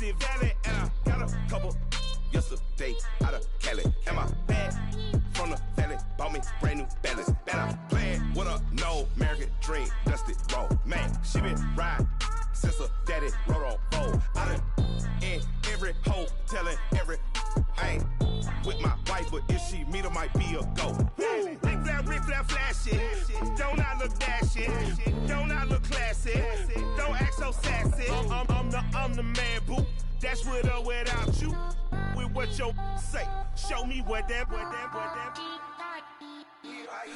the valley, and I got a couple yesterday out of Cali. And my bag from the valley bought me brand new balance. Bet I'm playing with a no American dream, dusty road. Man, she been riding since her daddy rode on road. I done in every hole, telling every I ain't with my wife, but if she meet her, might be a go. Rick flat, flashy. Don't I look dashy? Don't I look classy? Don't act so sassy. I'm the man, boo. That's with or without you. With what your say. Show me what that.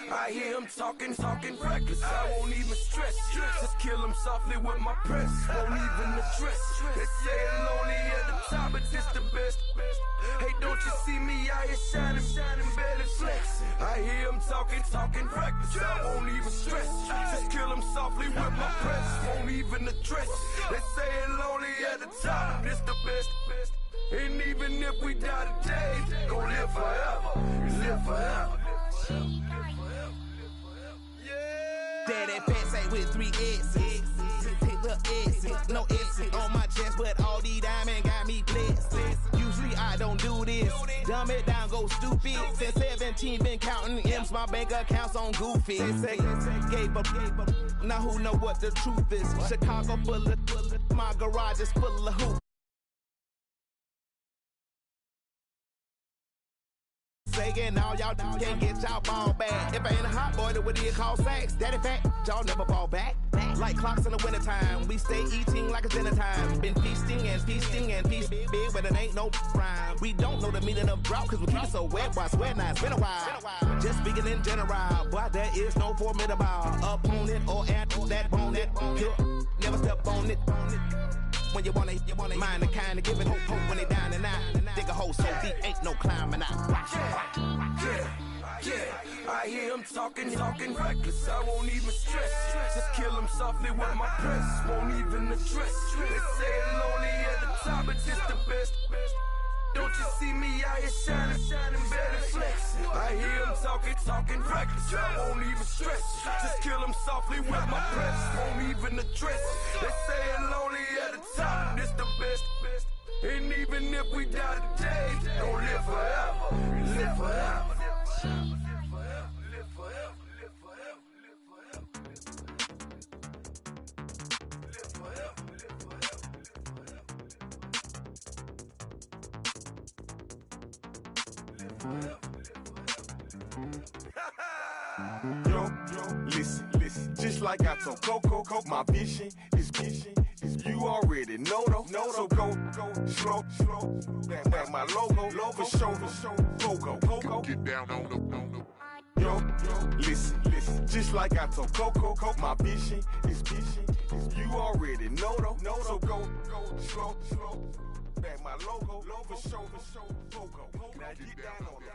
I hear him talking reckless. I won't even stress. Just kill him softly with my press. Won't even address. They say it's lonely at the top, but this the best. Hey, don't you see me out here shining, belly flexing? I hear him talking reckless. I won't even stress. Just kill him softly with my press. Won't even address. They say it's lonely at the top, but this the best. And even if we die today, gon' live forever. Live forever. Daddy pants ain't with 3 X's. Take the X's, no X's on my chest, but all these diamonds got me blessed. Usually I don't do this. Dumb it down, go stupid. Since 17, been counting M's, my bank accounts on Goofy. Say, gave up. Now who know what the truth is? Chicago full of, my garage is full of hoops. And all y'all can't get y'all ball back. If I ain't a hot boy, then what do you call sex? Daddy fact, y'all never fall back. Like clocks in the wintertime, we stay eating like it's dinner time. Been feasting and feasting big, but it ain't no rhyme. We don't know the meaning of drought, cause we keep it so wet, boy, I swear now it's been a while. Just speaking in general, boy, there is no formidable opponent or at that bone that never step on it. When you wanna mind the kind of give it hope when they down and out. Dig a hole so deep, ain't no climbing out. Yeah, I hear him talking reckless. I won't even stress. Just kill him softly with my press. Won't even address. They say it's lonely at the top, but this the best. Don't you see me out here shining, belly flexing? I hear him talking reckless. I won't even stress. Just kill him softly with my press. Won't even address. They say it's lonely at the top, this the best. And even if we die today, gon' live forever. Live forever. Yo, listen, just like I told Coco, my vision is you already know though. So go slow, back my logo, for show, go. Get down on the. Yo, listen, just like I told Coco, my vision is you already know though. So go slow, back my logo, for show, go. Now get down on that.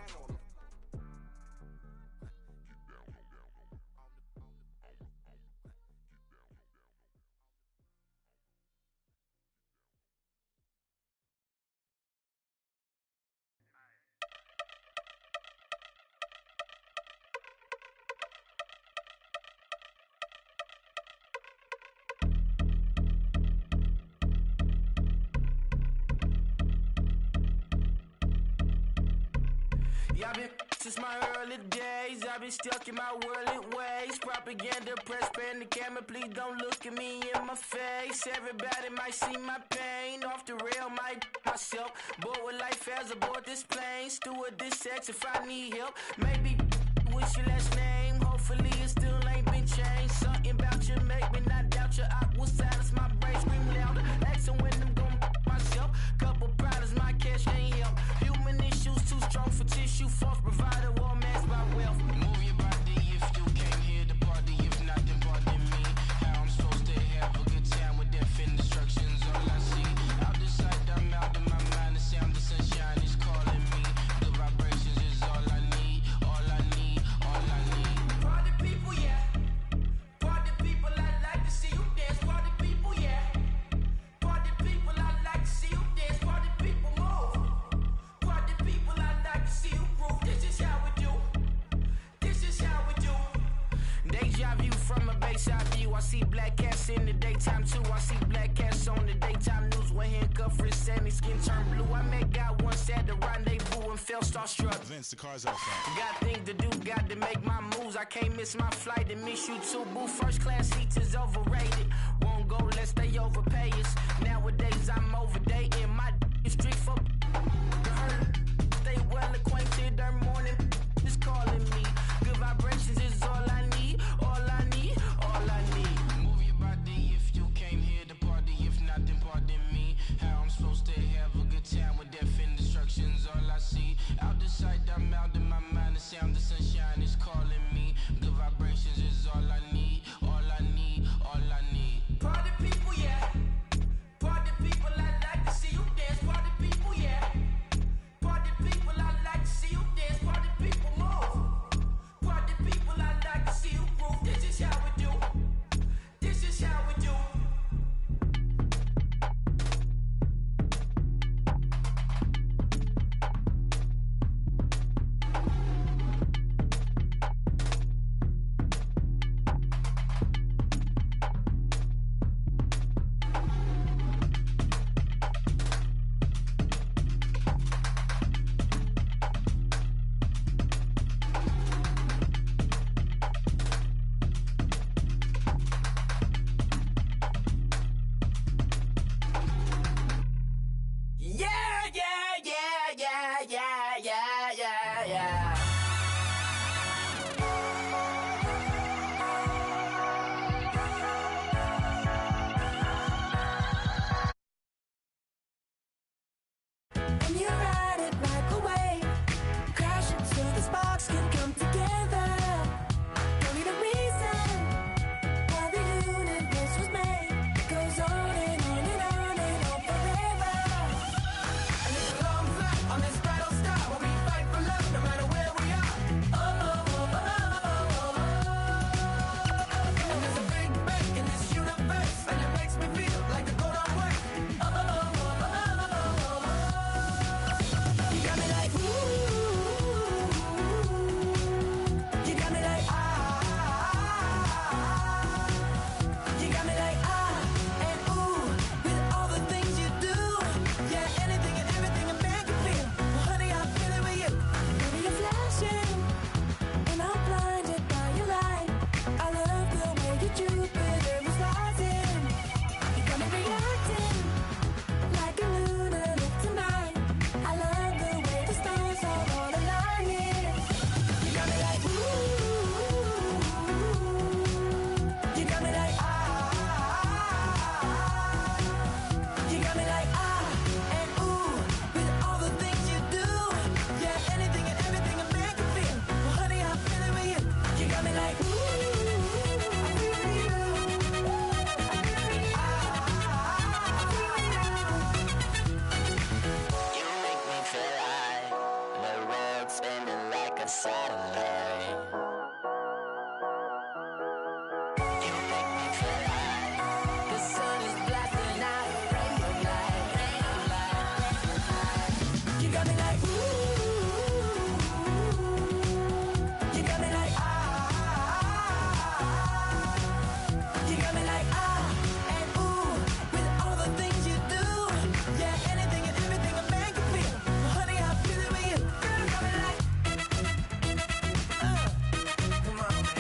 I've been since my early days, I've been stuck in my worldly ways. Propaganda, press, pan the camera, please don't look at me in my face. Everybody might see my pain, off the rail, might myself. Bored with life as aboard this plane, steward this sex if I need help. Maybe what's your last name? Hopefully it still ain't been changed. Something about you make me not doubt you. I will silence my brain, scream louder. Asking when I'm gon' myself. Couple problems, my cash ain't help. Human issues too strong for tissue. False provider, war mask by wealth. Move your body if you came here to party. If not, then pardon me. How I'm supposed to have a good time with them fin instructions. All I see, out the sight, I'm out of my mind. The sound of sunshine is calling me. The vibrations is all I need. All I need, all I need. Party people, yeah. Party people, I like to see you dance. Party people, yeah. Party people, I like to see you dance. Party people, move. Party people, I like to see you groove. This is how we do. This is how we do. Deja view from a bayside view. I see black cats in the daytime too. I see black cats on the daytime news when handcuffed wrist us at the rendezvous and felt starstruck. Vince, the car's outside. Got things to do, got to make my moves. I can't miss my flight to miss you too, boo. First class seats is overrated. Won't go unless they overpay us. Nowadays I'm overdating. My street for stay well acquainted. Their morning is calling me. Good vibrations is all I need. All I need. All I need. Move your body if you came here to party. If not, then pardon me. How I'm supposed to have a good time with death and destruction's all I see. Out the sight, I'm out in my mind. The sound of sunshine is calling me. Good vibrations is all I need. All I need. All I need. Party people, yeah. Party people, I like to see you dance. Party people, yeah. Party people, I like to see you dance. Party people, move. Party people, I like to see you groove. This is how we do. This is how we do. And you ride it like a wave, crashing so the sparks can come together. Don't need a reason why the universe was made. It goes on and on and on and on forever. And it's a long flight on this battle star where we fight for love no matter where we are. Oh, oh, oh, oh, oh, oh. And there's a big bang in this universe, and it makes me feel like the gold I'm worth. Oh, oh, oh, oh, oh, oh, oh. You got me like ooh. You got me like you got me like and ooh. With all the things you do, yeah, anything and everything a man can feel. Well, honey, I'm feeling with you. Baby, you're flashing, and I'm blinded by your light. I love the way you Jupiter is rising. You got me reacting like a lunar tonight. I love the way the stars are all aligning. You got me like ooh. You got me like you got me like and ooh. With all the things you do, yeah, anything and everything a man can feel. Well, honey, I'm feeling with you. You got me like ooh. I'm feeling with you. You make me feel like the world's spinning like a satellite. You make me feel like the sun is blasting out a rainbow light, rainbow light. You got me like ooh. You got me like you got me like and ooh. With all the things you do, yeah, anything and everything a man can feel. Well, honey, I'm feeling with you. Girl, you got me like Come on, man.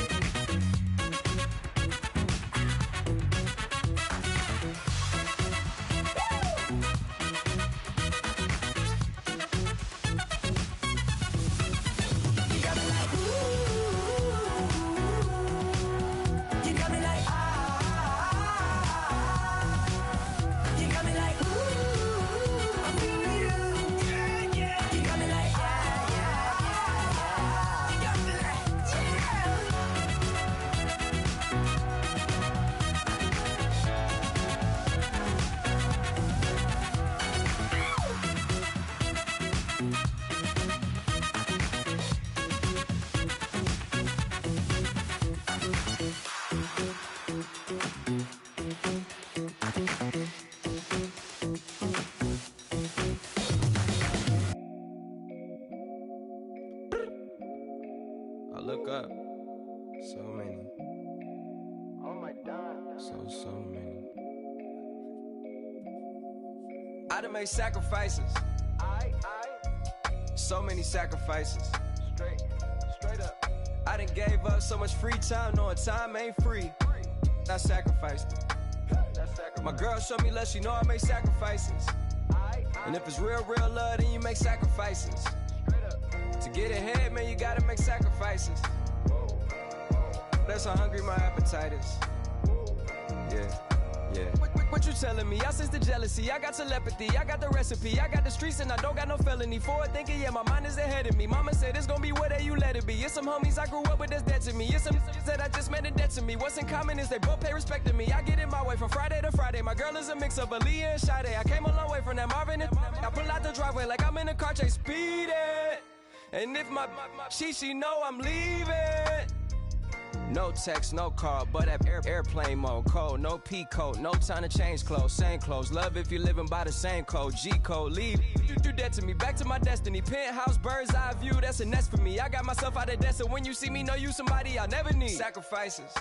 you got me like ooh. You got me like you got me like ooh. I'm feeling with you. Yeah, yeah. You got me like You got me like I look up. So many. Oh my God. So many. I done made sacrifices. I So many sacrifices. Straight up. I done gave up so much free time, knowing time ain't free. I sacrificed it. My girl showed me love, she know I make sacrifices. And if it's real love, then you make sacrifices. To get ahead, man, you gotta make sacrifices. That's how hungry my appetite is. Yeah. What you telling me? I sense the jealousy, I got telepathy, I got the recipe, I got the streets and I don't got no felony. Forward thinking, yeah, my mind is ahead of me. Mama said it's gonna be whatever you let it be. It's some homies I grew up with that's dead to me. It's some that I just met in debt to me. What's in common is they both pay respect to me. I get in my way from Friday to Friday. My girl is a mix of Aaliyah and Sade. I came a long way from that Marvin and I pull out the driveway like I'm in a car chase speeding. And if my she know I'm leaving. No text, no call, but at airplane mode. Cold, no P code, no time to change clothes. Same clothes, love if you're living by the same code. G code, leave. You do that to me, back to my destiny. Penthouse, bird's eye view, that's a nest for me. I got myself out of debt, so when you see me, know you somebody I'll never need. Sacrifices.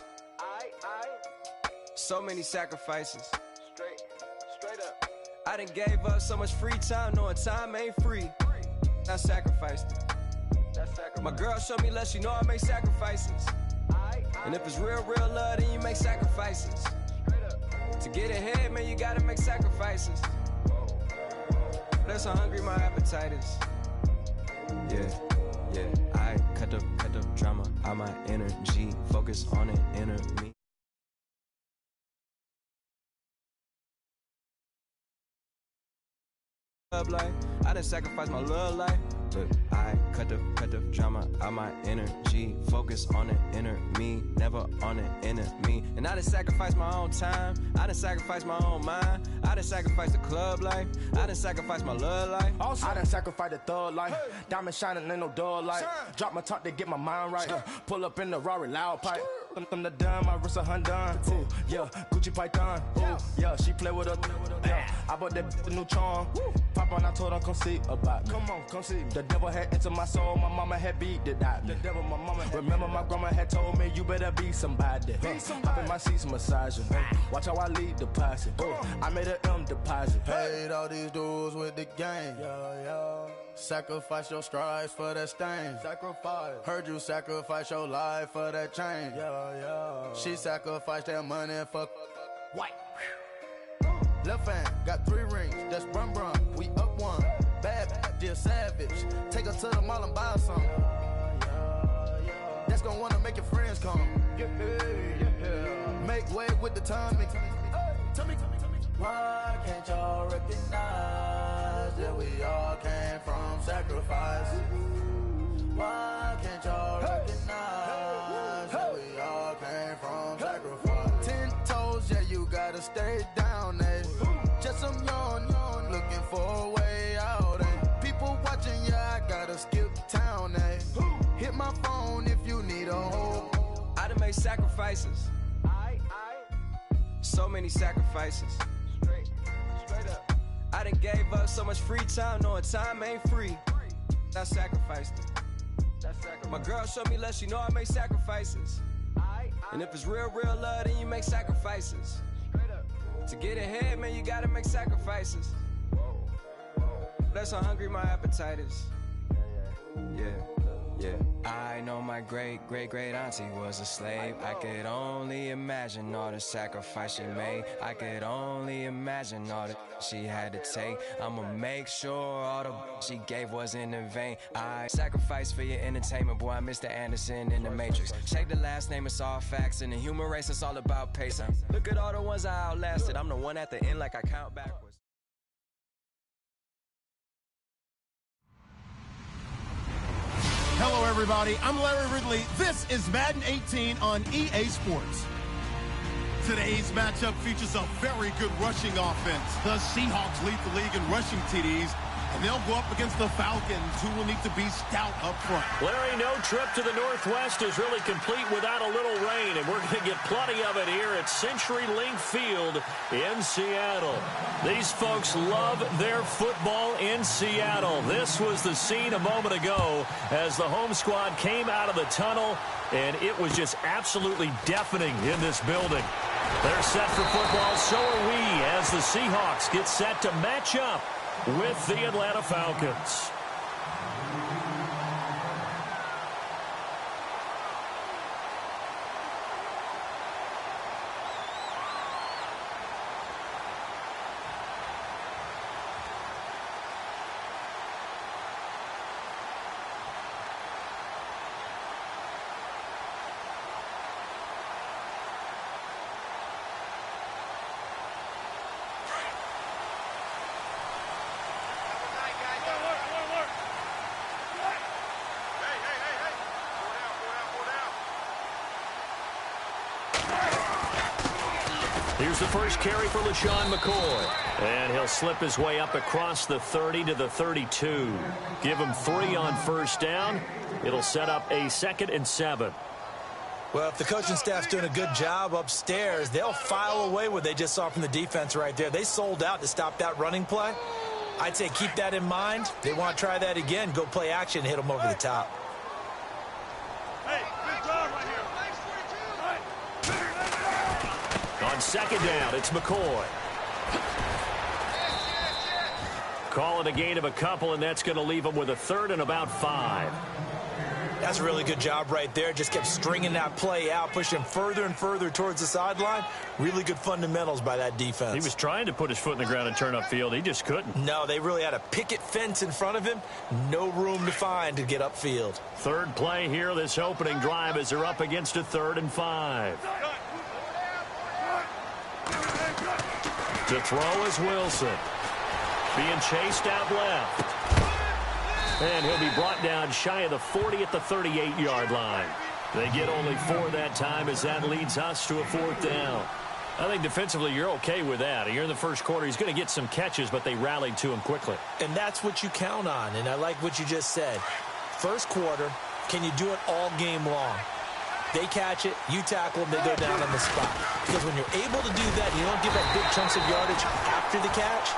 So many sacrifices. Straight up. I done gave up so much free time, knowing time ain't free. I sacrificed it. My girl showed me love, she know I make sacrifices. And if it's real love, then you make sacrifices. To get ahead, man, you gotta make sacrifices. That's how hungry my appetite is. Yeah. I cut the drama out my energy. Focus on it, inner me. Life. I done sacrifice my love life. Look, I cut the drama out my energy. Focus on the inner me, never on the enemy. And I done sacrifice my own time. I done sacrifice my own mind. I done sacrifice the club life. I done sacrifice my love life. Also, I done sacrificed the thug life. Diamond shining, ain't no dull light. Drop my top to get my mind right. Pull up in the Rari loud pipe. Them the dime, my wrist a Hyundai. Ooh, yeah, Gucci Python. Ooh, yeah, she play with her. Yeah, I bought that the new charm. Pop on, I told her come see about me. Come on, come see me. The devil had entered my soul, my mama had beat the dot. The devil, my mama had remember my grandma had told me you better be somebody. Hop in my seats massaging. Watch how I lead the posse. I made a M deposit. Paid all these dudes with the game. Sacrifice your strides for that stain. Sacrifice. Heard you sacrifice your life for that change. She sacrificed that money for White. left hand. Got 3 rings. That's brum brum. We up one. Bad, dear savage. Take her to the mall and buy some. That's gonna wanna make your friends come. Make way with the timing. Tell me. Why can't y'all recognize that we all came from sacrifice? Why can't y'all recognize that we all came from sacrifice? 10 toes, yeah, you gotta stay down, eh? Just some yawn, looking for a way out, eh? People watching, yeah, I gotta skip town, eh? Hit my phone if you need a hold. I done made sacrifices. So many sacrifices. Straight up. I done gave up so much free time, knowing time ain't free. I sacrificed it. My girl showed me love, she know I make sacrifices. And if it's real love, then you make sacrifices. To get ahead, man, you gotta make sacrifices. That's how hungry my appetite is. Yeah. I know my great auntie was a slave. I could only imagine all the sacrifice she made. I could only imagine all that she had to take. I'ma make sure all the she gave wasn't in vain. I sacrificed for your entertainment, boy. I'm Mr. Anderson in the Matrix. Check the last name, it's all facts. In the human race, it's all about pace. Look at all the ones I outlasted. I'm the one at the end like I count backwards. Hello, everybody. I'm Larry Ridley. This is Madden 18 on EA Sports. Today's matchup features a very good rushing offense. The Seahawks lead the league in rushing TDs, and they'll go up against the Falcons, who will need to be stout up front. Larry, no trip to the Northwest is really complete without a little rain, and we're going to get plenty of it here at CenturyLink Field in Seattle. These folks love their football in Seattle. This was the scene a moment ago as the home squad came out of the tunnel, and it was just absolutely deafening in this building. They're set for football, so are we, as the Seahawks get set to match up with the Atlanta Falcons. Here's the first carry for LaShawn McCoy. And he'll slip his way up across the 30 to the 32. Give him 3 on first down. It'll set up a 2nd and 7. Well, if the coaching staff's doing a good job upstairs, they'll file away what they just saw from the defense right there. They sold out to stop that running play. I'd say keep that in mind. They want to try that again. Go play action and hit them over the top. Hey, good job right here. On 2nd down, it's McCoy. Calling a gain of a couple, and that's going to leave him with a 3rd and about 5. That's a really good job right there. Just kept stringing that play out, pushing him further and further towards the sideline. Really good fundamentals by that defense. He was trying to put his foot in the ground and turn upfield. He just couldn't. No, they really had a picket fence in front of him. No room to find to get upfield. 3rd play here, this opening drive, as they're up against a 3rd and 5. To throw is Wilson. Being chased out left. And he'll be brought down shy of the 40 at the 38-yard line. They get only 4 that time, as that leads us to a 4th down. I think defensively you're okay with that. Here in the first quarter, he's going to get some catches, but they rallied to him quickly. And that's what you count on, and I like what you just said. First quarter, can you do it all game long? They catch it, you tackle them, they go down on the spot. Because when you're able to do that, you don't give up big chunks of yardage after the catch.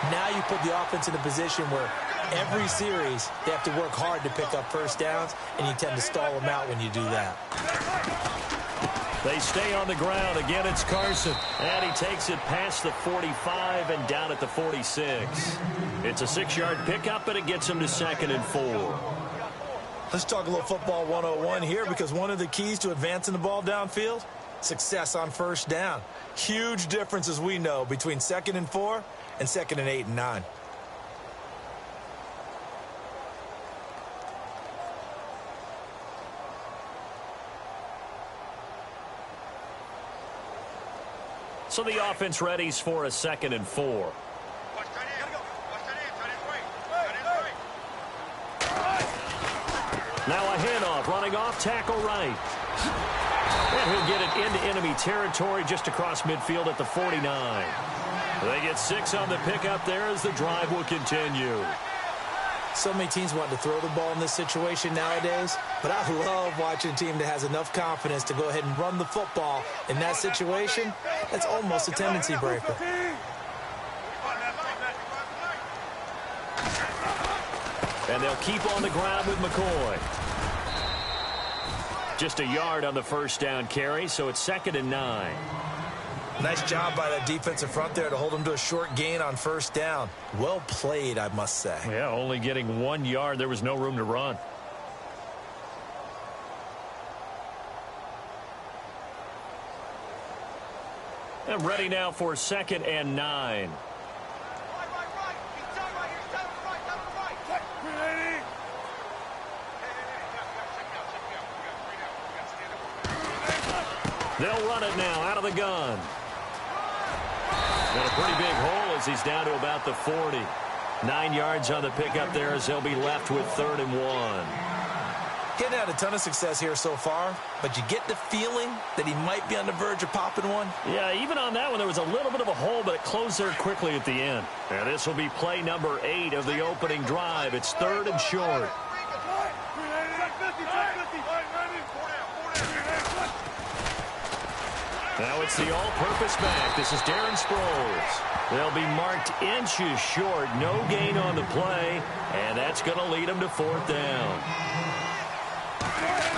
Now you put the offense in a position where every series they have to work hard to pick up first downs, and you tend to stall them out when you do that. They stay on the ground. Again, it's Carson. And he takes it past the 45 and down at the 46. It's a 6-yard pickup, and it gets him to 2nd and 4. Let's talk a little football 101 here, because one of the keys to advancing the ball downfield, success on first down. Huge difference, as we know, between 2nd and 4 and 2nd and 8 and 9. So the offense readies for a 2nd and 4. Now a handoff, running off, tackle right. And he'll get it into enemy territory just across midfield at the 49. They get 6 on the pickup there as the drive will continue. So many teams want to throw the ball in this situation nowadays, but I love watching a team that has enough confidence to go ahead and run the football in that situation. That's almost a tendency breaker. And they'll keep on the ground with McCoy. Just a yard on the first down carry, so it's 2nd and 9. Nice job by that defensive front there to hold him to a short gain on first down. Well played, I must say. Yeah, only getting 1 yard. There was no room to run. And ready now for 2nd and 9. They'll run it now out of the gun. And a pretty big hole as he's down to about the 40. 9 yards on the pickup there as they'll be left with 3rd and 1. Getting had a ton of success here so far, but you get the feeling that he might be on the verge of popping one. Yeah, even on that one, there was a little bit of a hole, but it closed there quickly at the end. And this will be play number 8 of the opening drive. It's 3rd and short. Now it's the all-purpose back. This is Darren Sproles. They'll be marked inches short. No gain on the play, and that's going to lead them to 4th down.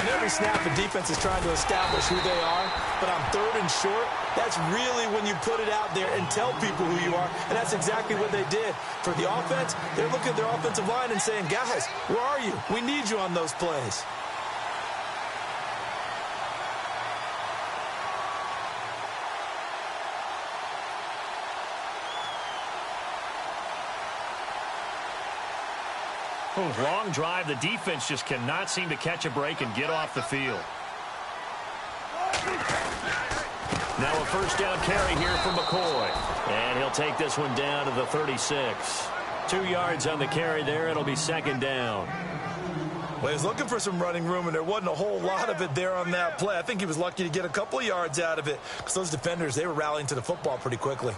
On every snap, the defense is trying to establish who they are, but on 3rd and short, that's really when you put it out there and tell people who you are, and that's exactly what they did. For the offense, they're looking at their offensive line and saying, guys, where are you? We need you on those plays. Long drive. The defense just cannot seem to catch a break and get off the field. Now a first down carry here from McCoy. And he'll take this one down to the 36. 2 yards on the carry there. It'll be 2nd down. Well, he was looking for some running room, and there wasn't a whole lot of it there on that play. I think he was lucky to get a couple of yards out of it because those defenders, they were rallying to the football pretty quickly.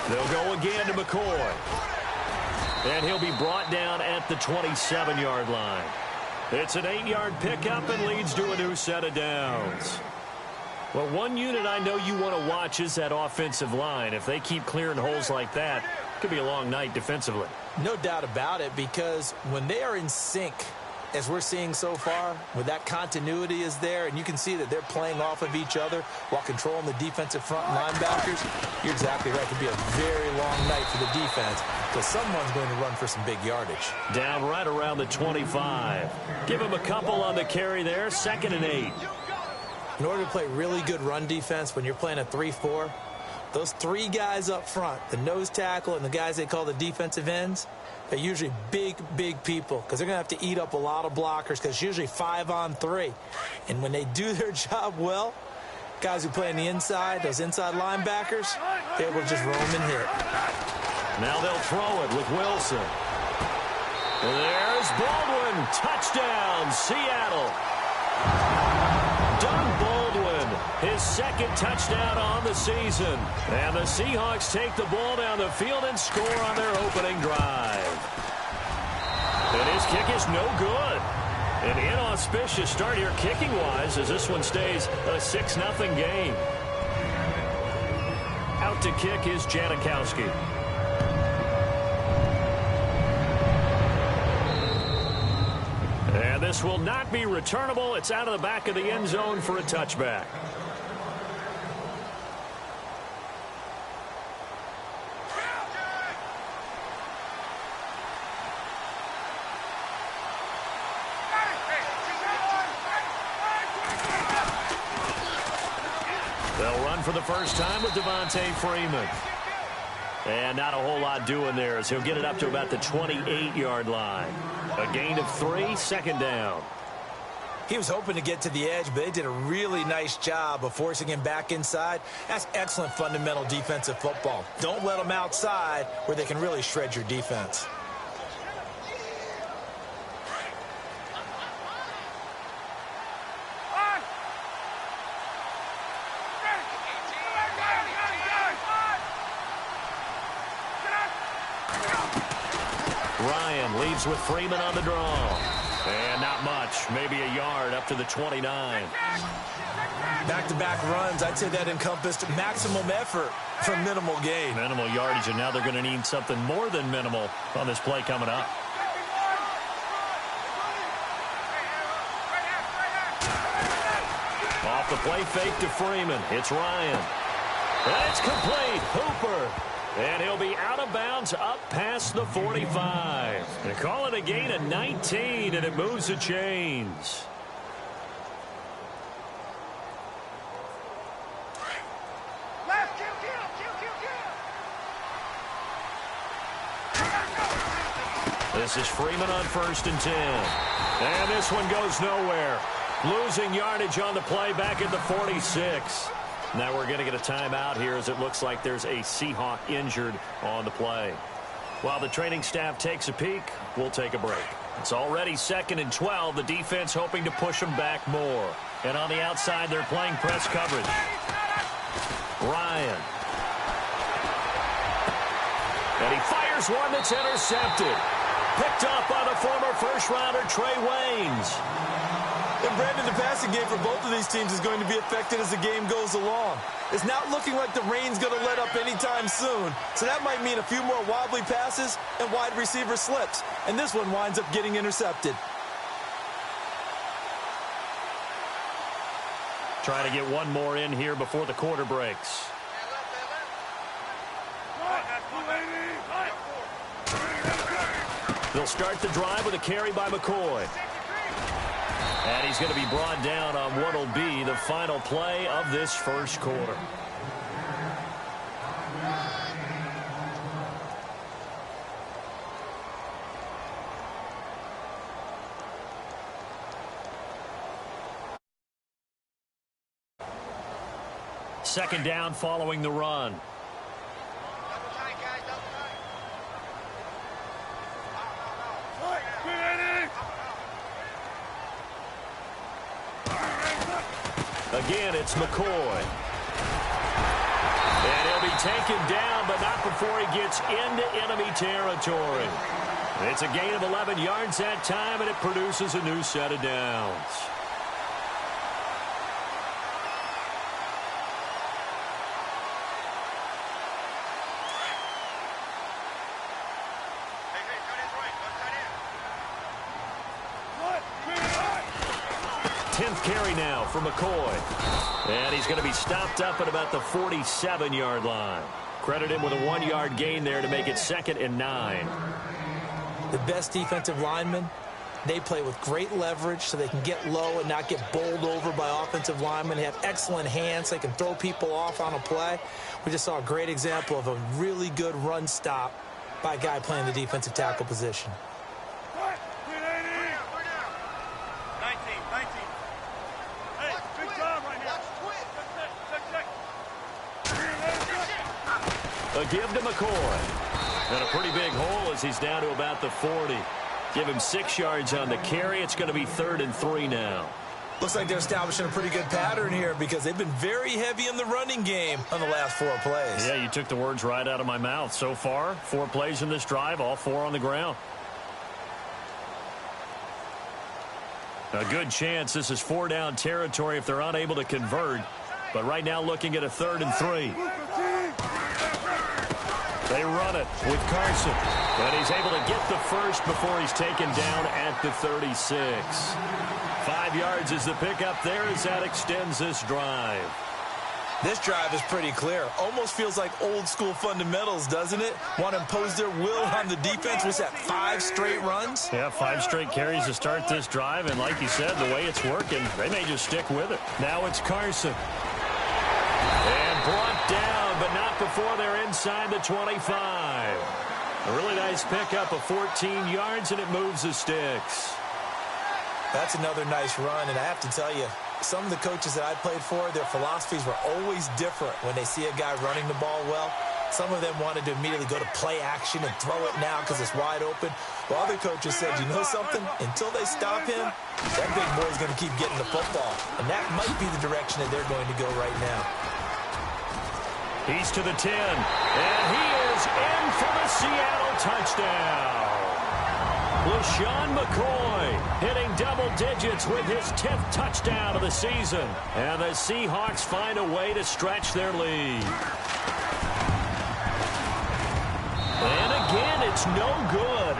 They'll go again to McCoy. And he'll be brought down at the 27-yard line. It's an 8-yard pickup and leads to a new set of downs. Well, one unit I know you want to watch is that offensive line. If they keep clearing holes like that, it could be a long night defensively. No doubt about it, because when they are in sync, as we're seeing so far, where that continuity is there, and you can see that they're playing off of each other while controlling the defensive front linebackers, you're exactly right. It could be a very long night for the defense because someone's going to run for some big yardage. Down right around the 25. Give him a couple on the carry there, 2nd and 8. In order to play really good run defense when you're playing a 3-4, those 3 guys up front, the nose tackle and the guys they call the defensive ends, they're usually big, big people because they're going to have to eat up a lot of blockers because it's usually 5-on-3. And when they do their job well, guys who play on the inside, those inside linebackers, they're able to just roam and hit. Now they'll throw it with Wilson. There's Baldwin. Touchdown, Seattle. Doug Baldwin, his 2nd touchdown on the season. And the Seahawks take the ball down the field and score on their opening drive. And his kick is no good. An inauspicious start here kicking-wise as this one stays a 6-0 game. Out to kick is Janikowski. And this will not be returnable. It's out of the back of the end zone for a touchback. They'll run for the first time with Devontae Freeman. And not a whole lot doing there as he'll get it up to about the 28-yard line. A gain of 3, 2nd down. He was hoping to get to the edge, but they did a really nice job of forcing him back inside. That's excellent fundamental defensive football. Don't let them outside where they can really shred your defense. Ryan leaves with Freeman on the draw. And not much, maybe a yard up to the 29. Back-to-back runs, I'd say that encompassed maximum effort for minimal gain. Minimal yardage, and now they're going to need something more than minimal on this play coming up. Off the play fake to Freeman. It's Ryan. And it's complete. Hooper. And he'll be out of bounds up past the 45. They call it a gain of 19, and it moves the chains. This is Freeman on 1st and 10. And this one goes nowhere. Losing yardage on the play back at the 46. Now we're going to get a timeout here as it looks like there's a Seahawk injured on the play. While the training staff takes a peek, we'll take a break. It's already 2nd and 12. The defense hoping to push them back more. And on the outside, they're playing press coverage. Ryan. And he fires one that's intercepted. Picked up by the former first-rounder Trey Waynes. And Brandon, the passing game for both of these teams is going to be affected as the game goes along. It's not looking like the rain's going to let up anytime soon. So that might mean a few more wobbly passes and wide receiver slips. And this one winds up getting intercepted. Trying to get one more in here before the quarter breaks. They'll start the drive with a carry by McCoy. And he's going to be brought down on what will be the final play of this first quarter. Second down following the run. Again, it's McCoy. And he'll be taken down, but not before he gets into enemy territory. It's a gain of 11 yards that time, and it produces a new set of downs. Carry now for McCoy. And he's going to be stopped up at about the 47-yard line. Credit him with a 1-yard gain there to make it 2nd and 9. The best defensive linemen, they play with great leverage so they can get low and not get bowled over by offensive linemen. They have excellent hands. They can throw people off on a play. We just saw a great example of a really good run stop by a guy playing the defensive tackle position. A give to McCoy. And a pretty big hole as he's down to about the 40. Give him 6 yards on the carry. It's going to be 3rd and 3 now. Looks like they're establishing a pretty good pattern here because they've been very heavy in the running game on the last 4 plays. Yeah, you took the words right out of my mouth. So far, 4 plays in this drive, all 4 on the ground. A good chance this is 4-down territory if they're unable to convert. But right now looking at a 3rd and 3. They run it with Carson. And he's able to get the first before he's taken down at the 36. 5 yards is the pickup there as that extends this drive. This drive is pretty clear. Almost feels like old school fundamentals, doesn't it? Want to impose their will on the defense. Was that 5 straight runs? Yeah, 5 straight carries to start this drive. And like you said, the way it's working, they may just stick with it. Now it's Carson. And brought down, but not before they're inside the 25. A really nice pickup of 14 yards, and it moves the sticks. That's another nice run, and I have to tell you, some of the coaches that I played for, their philosophies were always different when they see a guy running the ball well. Some of them wanted to immediately go to play action and throw it now because it's wide open. While other coaches said, you know something? Until they stop him, that big boy's going to keep getting the football. And that might be the direction that they're going to go right now. He's to the 10, and he is in for the Seattle touchdown. LaShawn McCoy hitting double digits with his 10th touchdown of the season. And the Seahawks find a way to stretch their lead. And again, it's no good.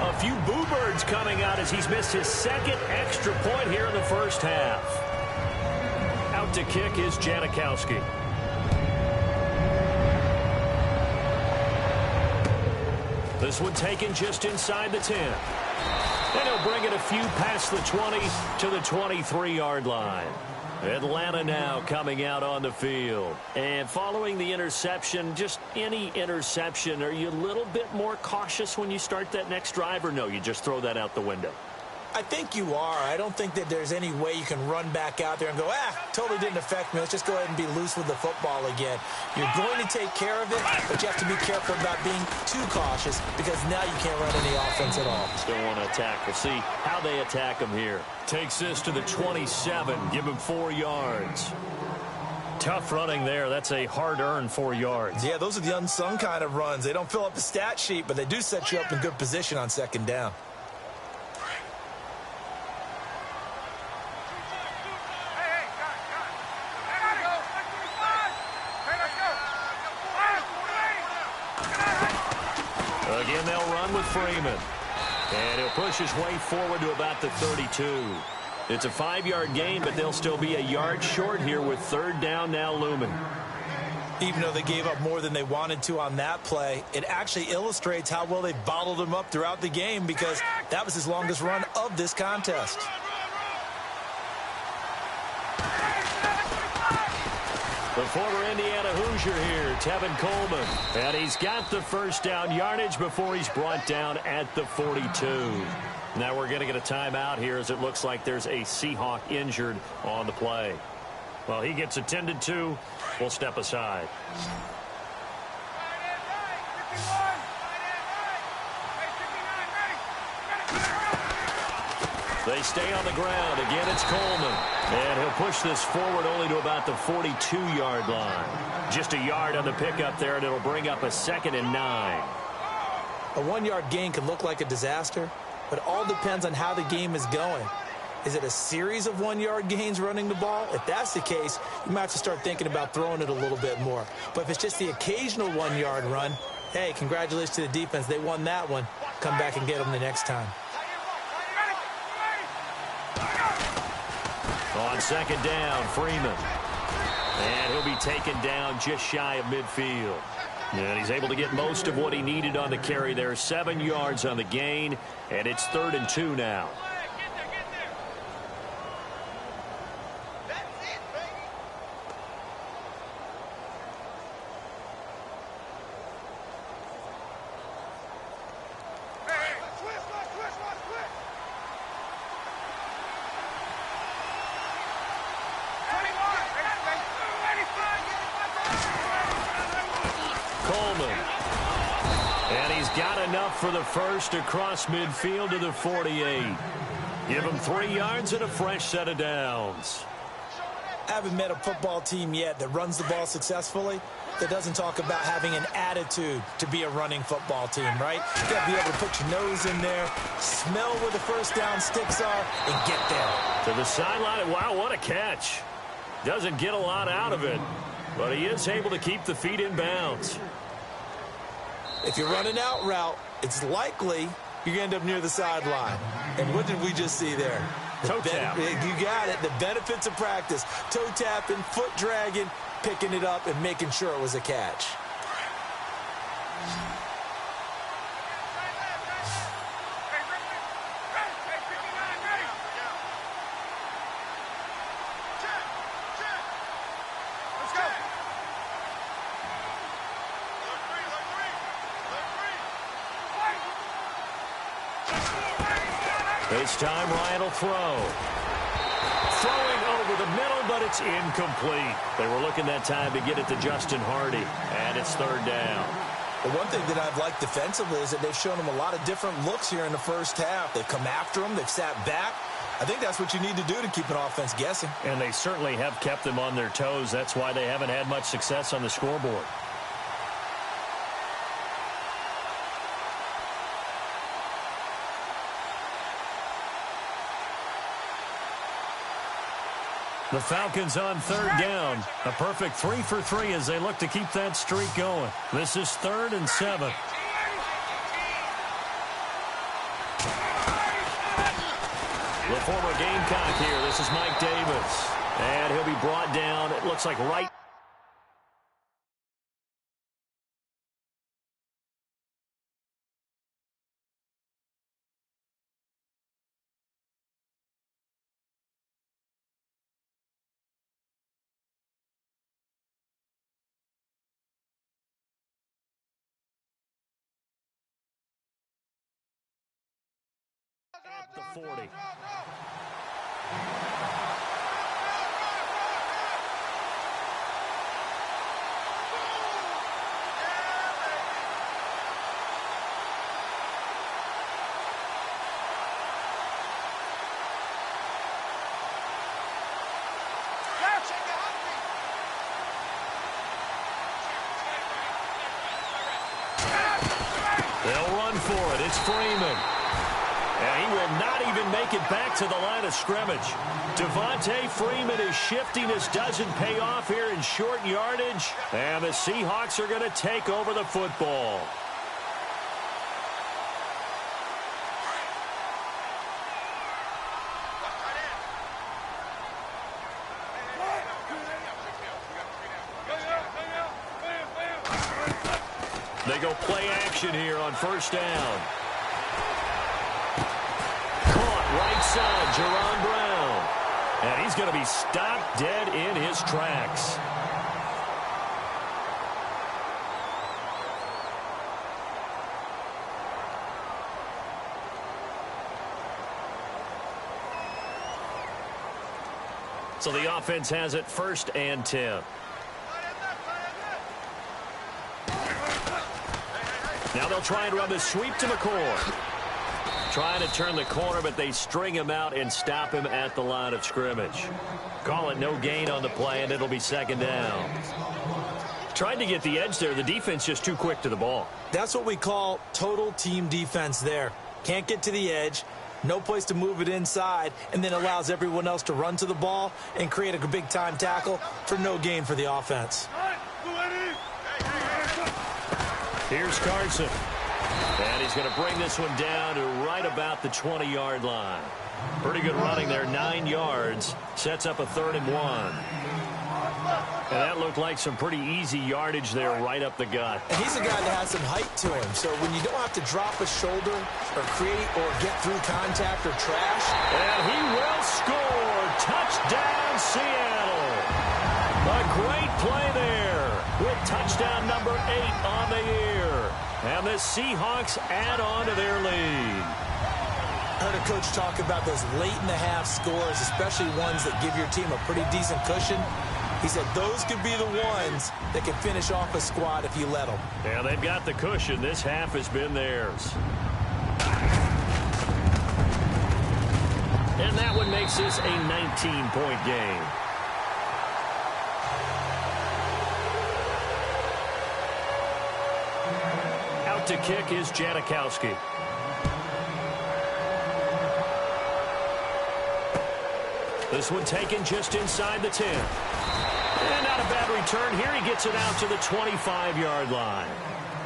A few boo birds coming out as he's missed his 2nd extra point here in the first half. Out to kick is Janikowski. This one taken just inside the 10. And he'll bring it a few past the 20 to the 23-yard line. Atlanta now coming out on the field. And following the interception, just any interception, are you a little bit more cautious when you start that next drive, or no, you just throw that out the window? I think you are. I don't think that there's any way you can run back out there and go, totally didn't affect me. Let's just go ahead and be loose with the football again. You're going to take care of it, but you have to be careful about being too cautious because now you can't run any offense at all. Still want to attack. We'll see how they attack him here. Takes this to the 27. Give him 4 yards. Tough running there. That's a hard-earned 4 yards. Yeah, those are the unsung kind of runs. They don't fill up the stat sheet, but they do set you up in good position on 2nd down. Again, they'll run with Freeman. And he'll push his way forward to about the 32. It's a 5-yard gain, but they'll still be a yard short here with 3rd down now looming. Even though they gave up more than they wanted to on that play, it actually illustrates how well they bottled him up throughout the game because that was his longest run of this contest. The former Indiana Hoosier here, Tevin Coleman. And he's got the 1st down yardage before he's brought down at the 42. Now we're going to get a timeout here as it looks like there's a Seahawk injured on the play. Well, he gets attended to. We'll step aside. They stay on the ground. Again, it's Coleman. And he'll push this forward only to about the 42-yard line. Just a yard on the pickup there, and it'll bring up a 2nd and 9. A 1-yard gain can look like a disaster, but it all depends on how the game is going. Is it a series of 1-yard gains running the ball? If that's the case, you might have to start thinking about throwing it a little bit more. But if it's just the occasional 1-yard run, hey, congratulations to the defense. They won that one. Come back and get them the next time. On 2nd down, Freeman. And he'll be taken down just shy of midfield. And he's able to get most of what he needed on the carry there. 7 yards on the gain, and it's 3rd and 2 now. For the first across midfield to the 48. Give him 3 yards and a fresh set of downs. I haven't met a football team yet that runs the ball successfully that doesn't talk about having an attitude to be a running football team, right? You got to be able to put your nose in there, smell where the first down sticks are, and get there. To the sideline. Wow, what a catch. Doesn't get a lot out of it, but he is able to keep the feet in bounds. If you're running out route, it's likely you're going to end up near the sideline. And what did we just see there? Toe tap. You got it. The benefits of practice. Toe tapping, foot dragging, picking it up, and making sure it was a catch. This time Ryan will throw. Throwing over the middle, but it's incomplete. They were looking that time to get it to Justin Hardy, and it's 3rd down. The one thing that I've liked defensively is that they've shown him a lot of different looks here in the first half. They've come after him. They've sat back. I think that's what you need to do to keep an offense guessing. And they certainly have kept them on their toes. That's why they haven't had much success on the scoreboard. The Falcons on 3rd down. A perfect 3 for 3 as they look to keep that streak going. This is 3rd and 7. The former Gamecock here. This is Mike Davis. And he'll be brought down, it looks like right. At the 40. They'll run for it. It's Freeman. And he will not even make it back to the line of scrimmage. Devontae Freeman is shifting. This doesn't pay off here in short yardage. And the Seahawks are going to take over the football. They go play action here on 1st down. Right side, Jerron Brown. And he's going to be stopped dead in his tracks. So the offense has it 1st and 10. Now they'll try and run the sweep to McCord. Trying to turn the corner, but they string him out and stop him at the line of scrimmage. Call it no gain on the play, and it'll be second down. Tried to get the edge there. The defense just too quick to the ball. That's what we call total team defense there. Can't get to the edge, no place to move it inside, and then allows everyone else to run to the ball and create a big-time tackle for no gain for the offense. Here's Carson. And he's going to bring this one down to right about the 20-yard line. Pretty good running there, 9 yards. Sets up a 3rd and 1. And that looked like some pretty easy yardage there right up the gut. And he's a guy that has some height to him, so when you don't have to drop a shoulder or create or get through contact or trash. And he will score. Touchdown, Seattle. A great play there with touchdown number 8 on the year. And the Seahawks add on to their lead. I heard a coach talk about those late-in-the-half scores, especially ones that give your team a pretty decent cushion. He said those could be the ones that can finish off a squad if you let them. Yeah, they've got the cushion. This half has been theirs. And that one makes this a 19-point game. Out to kick is Janikowski. This one taken just inside the 10. And not a bad return here. He gets it out to the 25-yard line.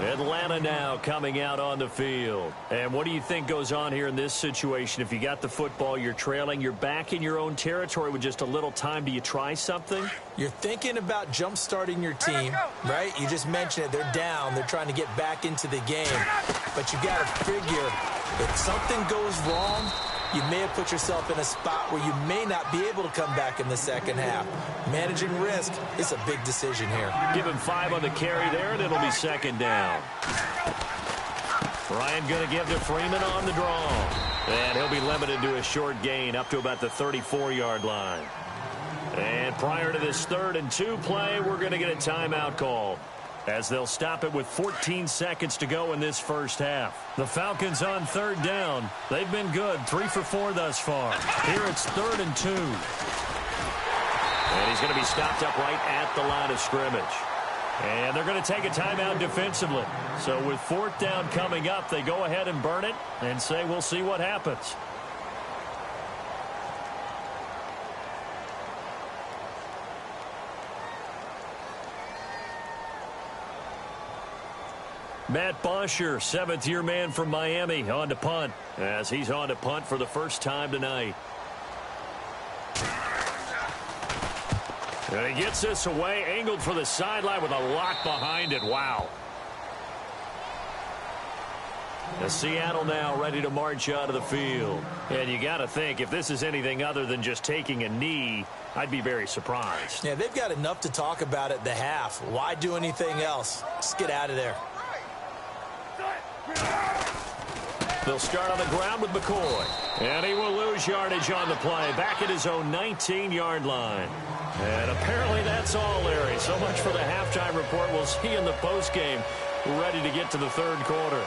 Atlanta now coming out on the field. And what do you think goes on here in this situation? If you got the football, you're trailing, you're back in your own territory with just a little time. Do you try something? You're thinking about jump-starting your team, right? You just mentioned it. They're down. They're trying to get back into the game. But you got to figure if something goes wrong, you may have put yourself in a spot where you may not be able to come back in the second half. Managing risk is a big decision here. Give him 5 on the carry there, and it'll be second down. Ryan going to give to Freeman on the draw. And he'll be limited to a short gain up to about the 34-yard line. And prior to this 3rd and 2 play, we're going to get a timeout call, as they'll stop it with 14 seconds to go in this first half. The Falcons on 3rd down. They've been good, 3 for 4 thus far. Here it's 3rd and 2. And he's going to be stopped up right at the line of scrimmage. And they're going to take a timeout defensively. So with 4th down coming up, they go ahead and burn it and say we'll see what happens. Matt Bosher, 7th-year man from Miami, on to punt, as he's on to punt for the first time tonight. And he gets this away, angled for the sideline with a lock behind it. Wow. The Seattle now ready to march out of the field. And you got to think, if this is anything other than just taking a knee, I'd be very surprised. Yeah, they've got enough to talk about at the half. Why do anything else? Just get out of there. They'll start on the ground with McCoy. And he will lose yardage on the play, back at his own 19-yard line. And apparently that's all, Larry. So much for the halftime report. We'll see in the postgame, ready to get to the 3rd quarter.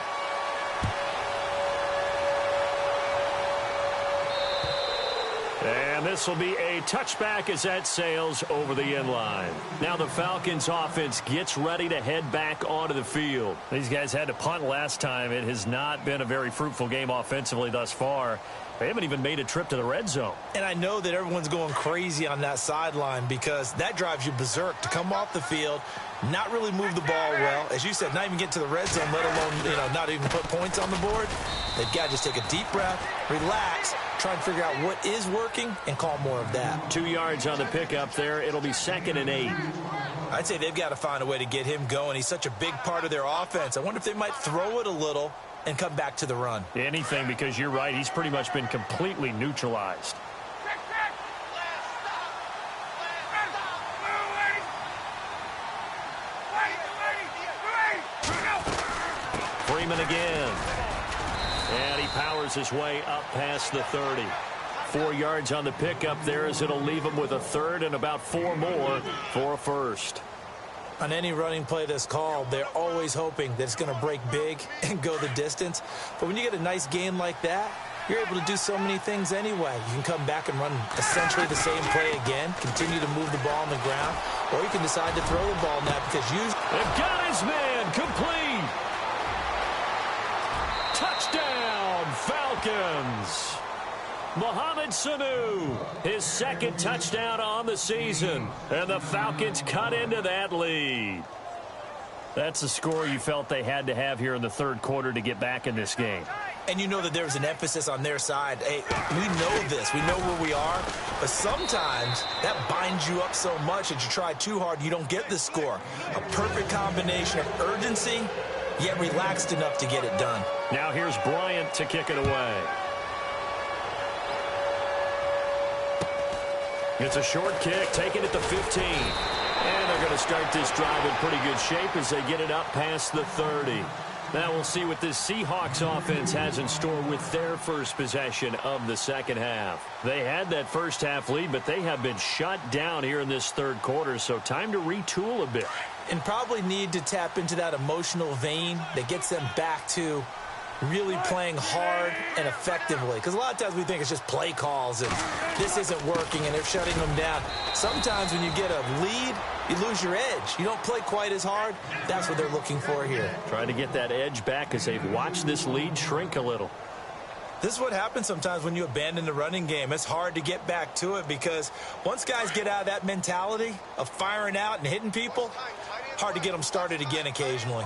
And this will be a touchback as that sails over the end line. Now the Falcons offense gets ready to head back onto the field. These guys had to punt last time. It has not been a very fruitful game offensively thus far. They haven't even made a trip to the red zone. And I know that everyone's going crazy on that sideline because that drives you berserk to come off the field, not really move the ball well. As you said, not even get to the red zone, let alone, not even put points on the board. They've got to just take a deep breath, relax, try and figure out what is working and call more of that. 2 yards on the pickup there. It'll be 2nd and 8. I'd say they've got to find a way to get him going. He's such a big part of their offense. I wonder if they might throw it a little and come back to the run. Anything, because you're right. He's pretty much been completely neutralized. Freeman again. And he powers his way up past the 30. 4 yards on the pickup there, as it'll leave him with a 3rd and about 4 more for a first. On any running play that's called, they're always hoping that it's going to break big and go the distance. But when you get a nice gain like that, you're able to do so many things anyway. You can come back and run essentially the same play again, continue to move the ball on the ground, or you can decide to throw the ball now because they've got his man complete. Touchdown, Falcons. Mohamed Sanu, his second touchdown on the season, and the Falcons cut into that lead. That's the score you felt they had to have here in the third quarter to get back in this game. And you know that there was an emphasis on their side. Hey, we know this. We know where we are. But sometimes that binds you up so much that you try too hard, you don't get the score. A perfect combination of urgency, yet relaxed enough to get it done. Now here's Bryant to kick it away. It's a short kick, taking it to 15. And they're going to start this drive in pretty good shape as they get it up past the 30. Now we'll see what this Seahawks offense has in store with their first possession of the second half. They had that first half lead, but they have been shut down here in this third quarter, so time to retool a bit. And probably need to tap into that emotional vein that gets them back to really playing hard and effectively. Because a lot of times we think it's just play calls and this isn't working and they're shutting them down. Sometimes when you get a lead, you lose your edge. You don't play quite as hard. That's what they're looking for here. Trying to get that edge back as they've watched this lead shrink a little. This is what happens sometimes when you abandon the running game. It's hard to get back to it because once guys get out of that mentality of firing out and hitting people, hard to get them started again occasionally.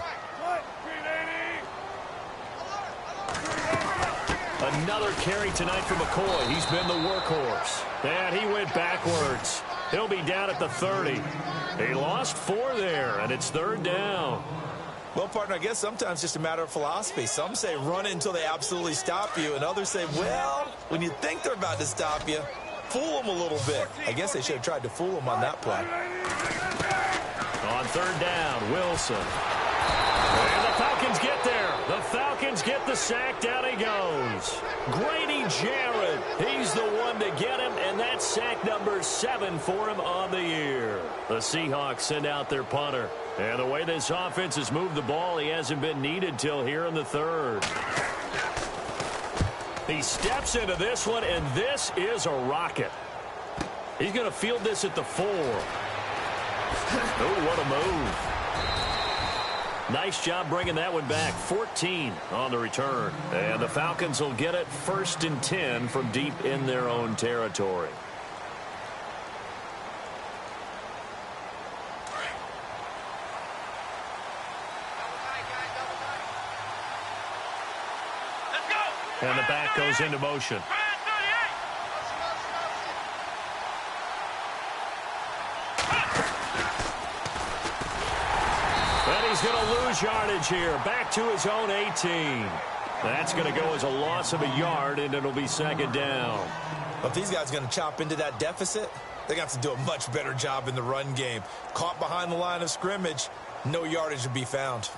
Another carry tonight for McCoy. He's been the workhorse. And he went backwards. He'll be down at the 30. He lost 4 there, and it's third down. Well, partner, I guess sometimes it's just a matter of philosophy. Some say run it until they absolutely stop you, and others say, well, when you think they're about to stop you, fool them a little bit. I guess they should have tried to fool them on that play. On third down, Wilson. And the Falcons get there. The Falcons get the sack. Down he goes. Grady Jarrett. He's the one to get him, and that's sack number 7 for him on the year. The Seahawks send out their punter. And the way this offense has moved the ball, he hasn't been needed till here in the third. He steps into this one, and this is a rocket. He's going to field this at the 4. Oh, what a move. Nice job bringing that one back. 14 on the return. And the Falcons will get it 1st and 10 from deep in their own territory. And the back goes into motion. And he's going to lose yardage here. Back to his own 18. That's going to go as a loss of a yard, and it'll be 2nd down. But if these guys are going to chop into that deficit, they're going to have to do a much better job in the run game. Caught behind the line of scrimmage, no yardage to be found.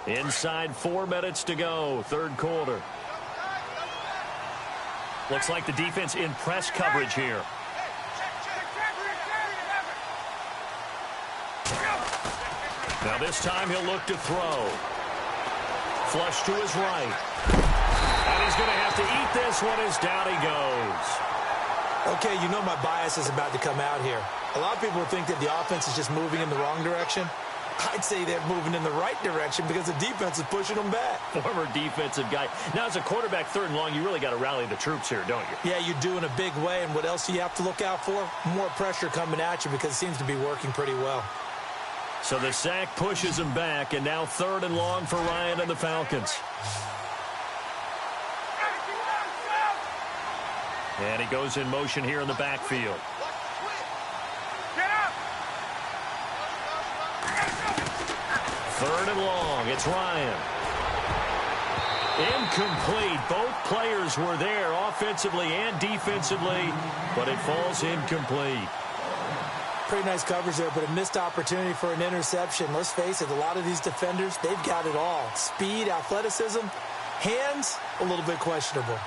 Inside 4 minutes to go, third quarter. Looks like the defense in press coverage here. Now this time he'll look to throw. Flush to his right. And he's going to have to eat this one as down he goes. Okay, you know my bias is about to come out here. A lot of people think that the offense is just moving in the wrong direction. I'd say they're moving in the right direction because the defense is pushing them back. Former defensive guy. Now, as a quarterback, 3rd and long, you really got to rally the troops here, don't you? Yeah, you do in a big way. And what else do you have to look out for? More pressure coming at you because it seems to be working pretty well. So the sack pushes him back, and now 3rd and long for Ryan and the Falcons. And he goes in motion here in the backfield. 3rd and long. It's Ryan. Incomplete. Both players were there offensively and defensively, but it falls incomplete. Pretty nice coverage there, but a missed opportunity for an interception. Let's face it, a lot of these defenders, they've got it all. Speed, athleticism, hands, a little bit questionable.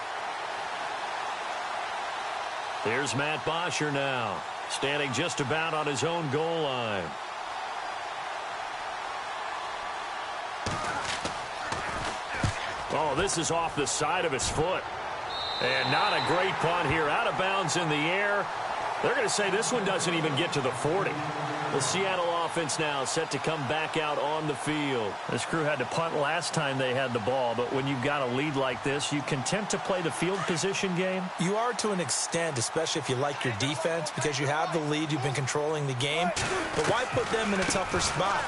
Here's Matt Bosher now, standing just about on his own goal line. Oh, this is off the side of his foot. And not a great punt here. Out of bounds in the air. They're going to say this one doesn't even get to the 40. The Seattle offense now set to come back out on the field. This crew had to punt last time they had the ball, but when you've got a lead like this, you content to play the field position game? You are to an extent, especially if you like your defense, because you have the lead, you've been controlling the game. But why put them in a tougher spot?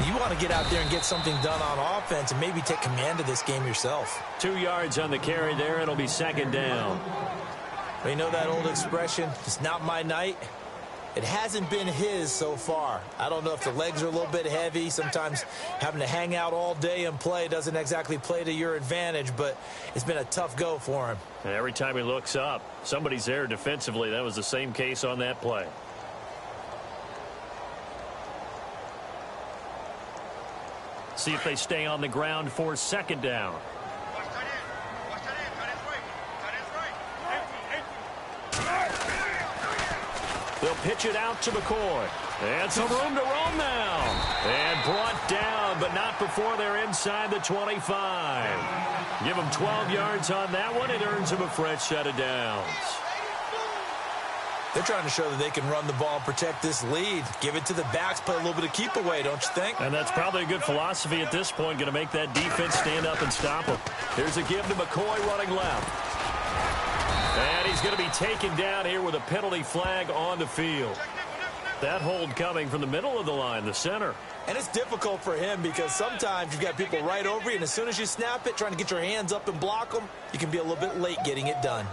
You want to get out there and get something done on offense and maybe take command of this game yourself. 2 yards on the carry there. It'll be second down. But you know that old expression, it's not my night? It hasn't been his so far. I don't know if the legs are a little bit heavy. Sometimes having to hang out all day and play doesn't exactly play to your advantage, but it's been a tough go for him. And every time he looks up, somebody's there defensively. That was the same case on that play. See if they stay on the ground for second down. They'll pitch it out to McCoy. And some room to roam now. And brought down, but not before they're inside the 25. Give them 12 yards on that one. It earns them a fresh set of downs. They're trying to show that they can run the ball and protect this lead. Give it to the backs, play a little bit of keep away, don't you think? And that's probably a good philosophy at this point, going to make that defense stand up and stop them. Here's a give to McCoy running left. And he's going to be taken down here with a penalty flag on the field. That hold coming from the middle of the line, the center. And it's difficult for him because sometimes you've got people right over you, and as soon as you snap it, trying to get your hands up and block them, you can be a little bit late getting it done.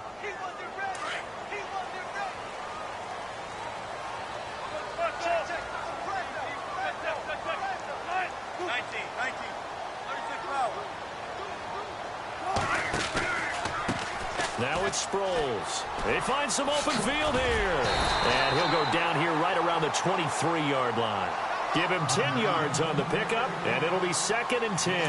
Now it's Sproles. They find some open field here. And he'll go down here right around the 23-yard line. Give him 10 yards on the pickup, and it'll be second and 10.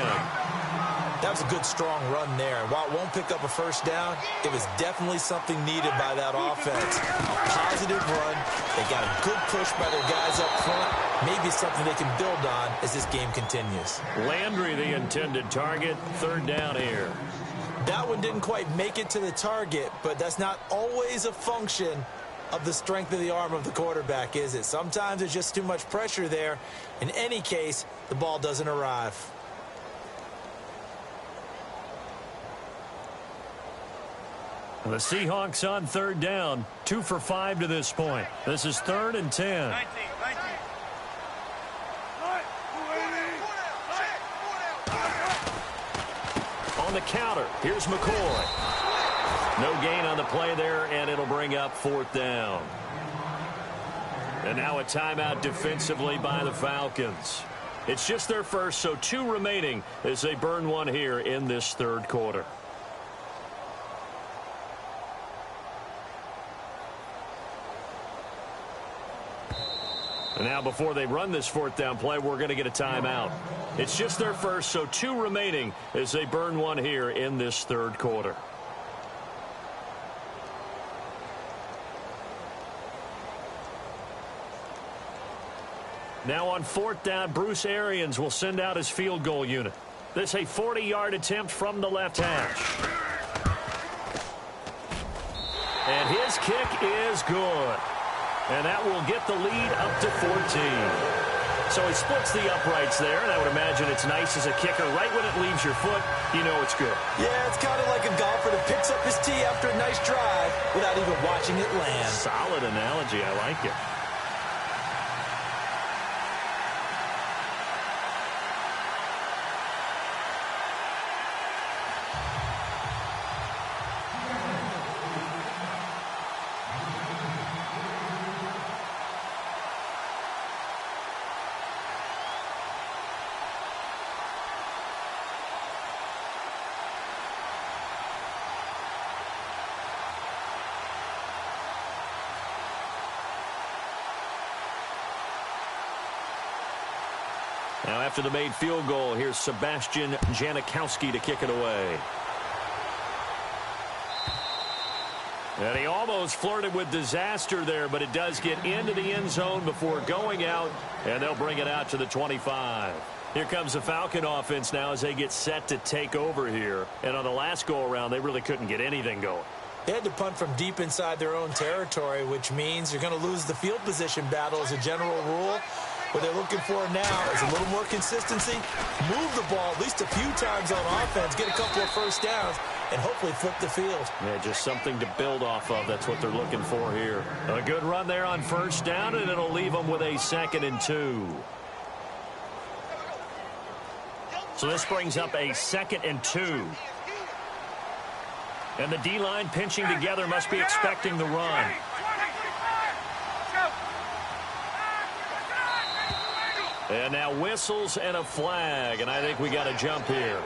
That was a good, strong run there. While it won't pick up a first down, it was definitely something needed by that offense. A positive run. They got a good push by their guys up front. Maybe something they can build on as this game continues. Landry, the intended target. Third down here. That one didn't quite make it to the target, but that's not always a function of the strength of the arm of the quarterback, is it? Sometimes there's just too much pressure there. In any case, the ball doesn't arrive. The Seahawks on third down, 2 for 5 to this point. This is third and 10. 19. On the counter, here's McCoy. No gain on the play there, and it'll bring up fourth down. And now a timeout defensively by the Falcons. It's just their first, so 2 remaining as they burn one here in this third quarter. And now before they run this fourth down play, we're going to get a timeout. It's just their first, so 2 remaining as they burn one here in this third quarter. Now on fourth down, Bruce Arians will send out his field goal unit. This a 40-yard attempt from the left hash. And his kick is good. And that will get the lead up to 14. So he splits the uprights there, and I would imagine it's nice as a kicker. Right when it leaves your foot, you know it's good. Yeah, it's kind of like a golfer that picks up his tee after a nice drive without even watching it land. Solid analogy. I like it. Now after the made field goal, here's Sebastian Janikowski to kick it away. And he almost flirted with disaster there, but it does get into the end zone before going out, and they'll bring it out to the 25. Here comes the Falcon offense now as they get set to take over here. And on the last go-around, they really couldn't get anything going. They had to punt from deep inside their own territory, which means you're going to lose the field position battle as a general rule. What they're looking for now is a little more consistency, move the ball at least a few times on offense, get a couple of first downs, and hopefully flip the field. Yeah, just something to build off of. That's what they're looking for here. A good run there on first down, and it'll leave them with a 2nd and 2. So this brings up a 2nd and 2. And the D-line pinching together must be expecting the run. And now whistles and a flag, and I think we got a jump here.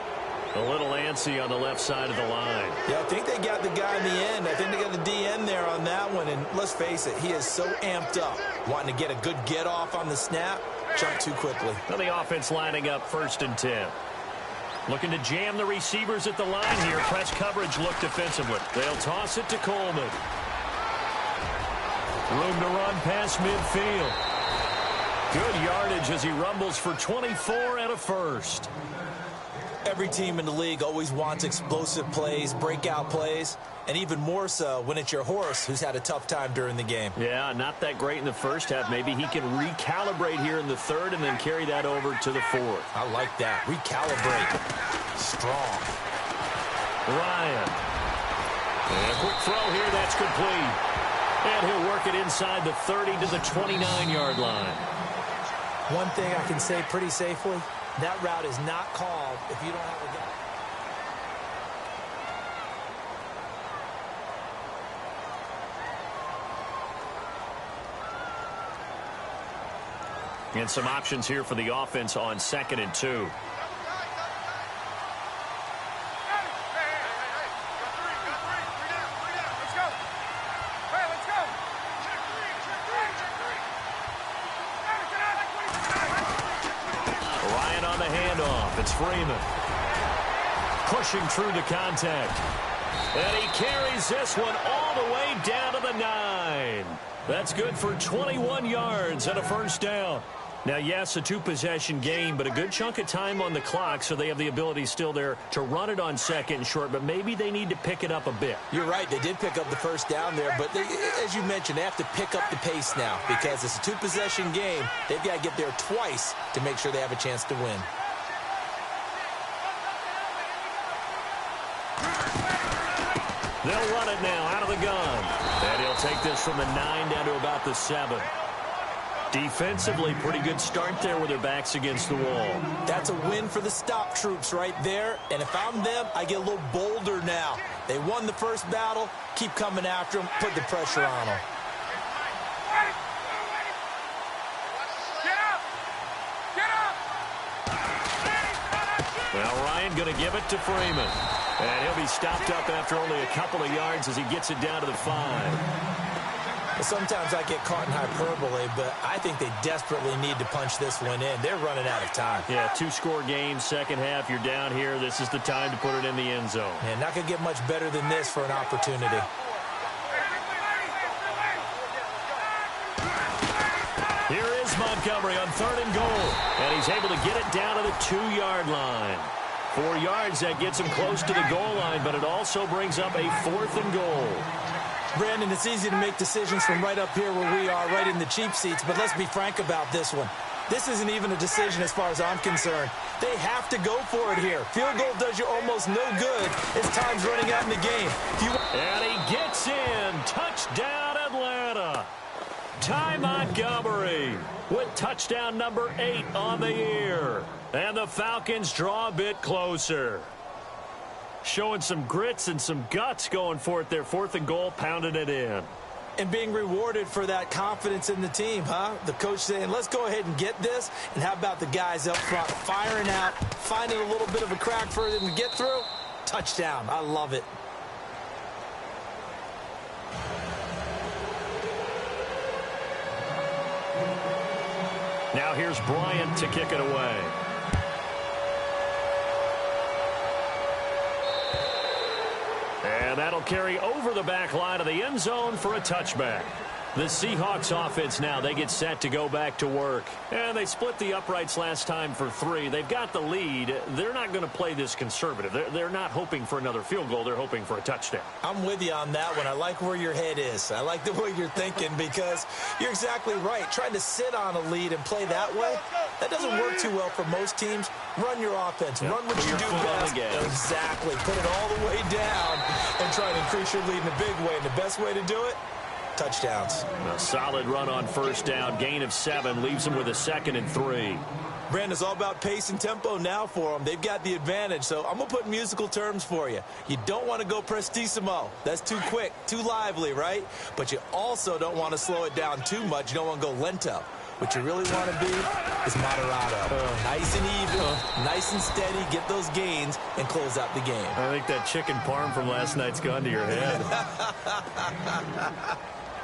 A little antsy on the left side of the line. Yeah, I think they got the guy in the end. I think they got the DN there on that one, and let's face it, he is so amped up, wanting to get a good get-off on the snap, jump too quickly. Now the offense lining up 1st and 10. Looking to jam the receivers at the line here. Press coverage look defensively. They'll toss it to Coleman. Room to run past midfield. Good yardage as he rumbles for 24 and a first. Every team in the league always wants explosive plays, breakout plays, and even more so when it's your horse who's had a tough time during the game. Yeah, not that great in the first half. Maybe he can recalibrate here in the 3rd and then carry that over to the 4th. I like that. Recalibrate. Strong. Ryan. And a quick throw here. That's complete. And he'll work it inside the 30 to the 29-yard line. One thing I can say pretty safely, that route is not called if you don't have a guy. And some options here for the offense on 2nd and 2. It's Freeman. Pushing through the contact. And he carries this one all the way down to the 9. That's good for 21 yards and a first down. Now, yes, a 2-possession game, but a good chunk of time on the clock, so they have the ability still there to run it on 2nd and short, but maybe they need to pick it up a bit. You're right. They did pick up the first down there, but as you mentioned, they have to pick up the pace now because it's a 2-possession game. They've got to get there twice to make sure they have a chance to win. They'll run it now out of the gun. And he'll take this from the 9 down to about the 7. Defensively, pretty good start there with their backs against the wall. That's a win for the stop troops right there. And if I'm them, I get a little bolder now. They won the first battle. Keep coming after them. Put the pressure on them. Well, Ryan going to give it to Freeman. And he'll be stopped up after only a couple of yards as he gets it down to the 5. Sometimes I get caught in hyperbole, but I think they desperately need to punch this one in. They're running out of time. Yeah, 2-score game, second half, you're down here. This is the time to put it in the end zone. And not going to get much better than this for an opportunity. Here is Montgomery on 3rd and goal. And he's able to get it down to the 2-yard line. 4 yards, that gets him close to the goal line, but it also brings up a 4th and goal. Brandon, it's easy to make decisions from right up here where we are, right in the cheap seats, but let's be frank about this one. This isn't even a decision as far as I'm concerned. They have to go for it here. Field goal does you almost no good as time's running out in the game. And he gets in. Touchdown, Atlanta. Ty Montgomery with touchdown number 8 on the year. And the Falcons draw a bit closer. Showing some grits and some guts going for it there. 4th and goal, pounding it in. And being rewarded for that confidence in the team, huh? The coach saying, let's go ahead and get this. And how about the guys up front firing out, finding a little bit of a crack for them to get through? Touchdown. I love it. Now here's Bryant to kick it away. And And that'll carry over the back line of the end zone for a touchback. The Seahawks offense now, they get set to go back to work. And they split the uprights last time for 3. They've got the lead. They're not going to play this conservative. They're not hoping for another field goal. They're hoping for a touchdown. I'm with you on that one. I like where your head is. I like the way you're thinking because you're exactly right. Trying to sit on a lead and play that way, that doesn't work too well for most teams. Run your offense. Yep. Run what you do best. Exactly. Put it all the way down and try and increase your lead in a big way. And the best way to do it, touchdowns. A solid run on first down. Gain of 7 leaves them with a 2nd and 3. Brandon, it's all about pace and tempo now for them. They've got the advantage. So I'm going to put musical terms for you. You don't want to go prestissimo. That's too quick, too lively, right? But you also don't want to slow it down too much. You don't want to go lento. What you really want to be is moderato. Nice and even, nice and steady, get those gains, and close out the game. I think that chicken parm from last night's gone to your head.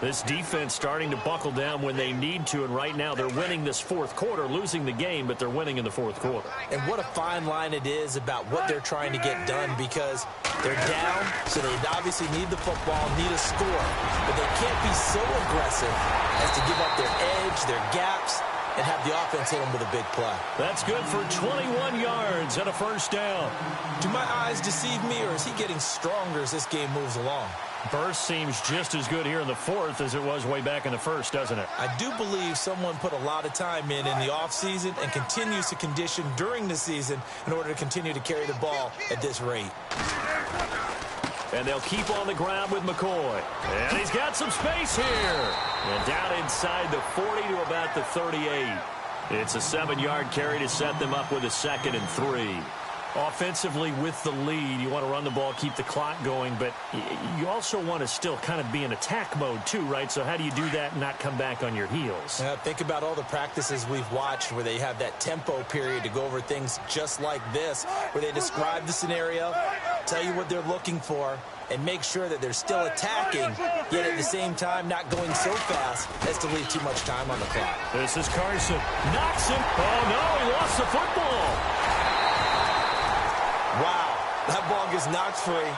This defense starting to buckle down when they need to, and right now they're winning this fourth quarter, losing the game, but they're winning in the fourth quarter. And what a fine line it is about what they're trying to get done because they're down, so they obviously need the football, need a score. But they can't be so aggressive as to give up their edge, their gaps, and have the offense hit them with a big play. That's good for 21 yards and a first down. Do my eyes deceive me, or is he getting stronger as this game moves along? Burst seems just as good here in the fourth as it was way back in the first, doesn't it? I do believe someone put a lot of time in the offseason and continues to condition during the season in order to continue to carry the ball at this rate. And they'll keep on the ground with McCoy. And he's got some space here. And down inside the 40 to about the 38. It's a 7-yard carry to set them up with a 2nd and 3. Offensively with the lead, you want to run the ball, keep the clock going, but you also want to still kind of be in attack mode too, right? So how do you do that and not come back on your heels? Think about all the practices we've watched where they have that tempo period to go over things just like this, where they describe the scenario, tell you what they're looking for, and make sure that they're still attacking, yet at the same time not going so fast as to leave too much time on the clock. This is Carson. Knocks him. Oh, no, he lost the football. Wow, that ball gets knocked free,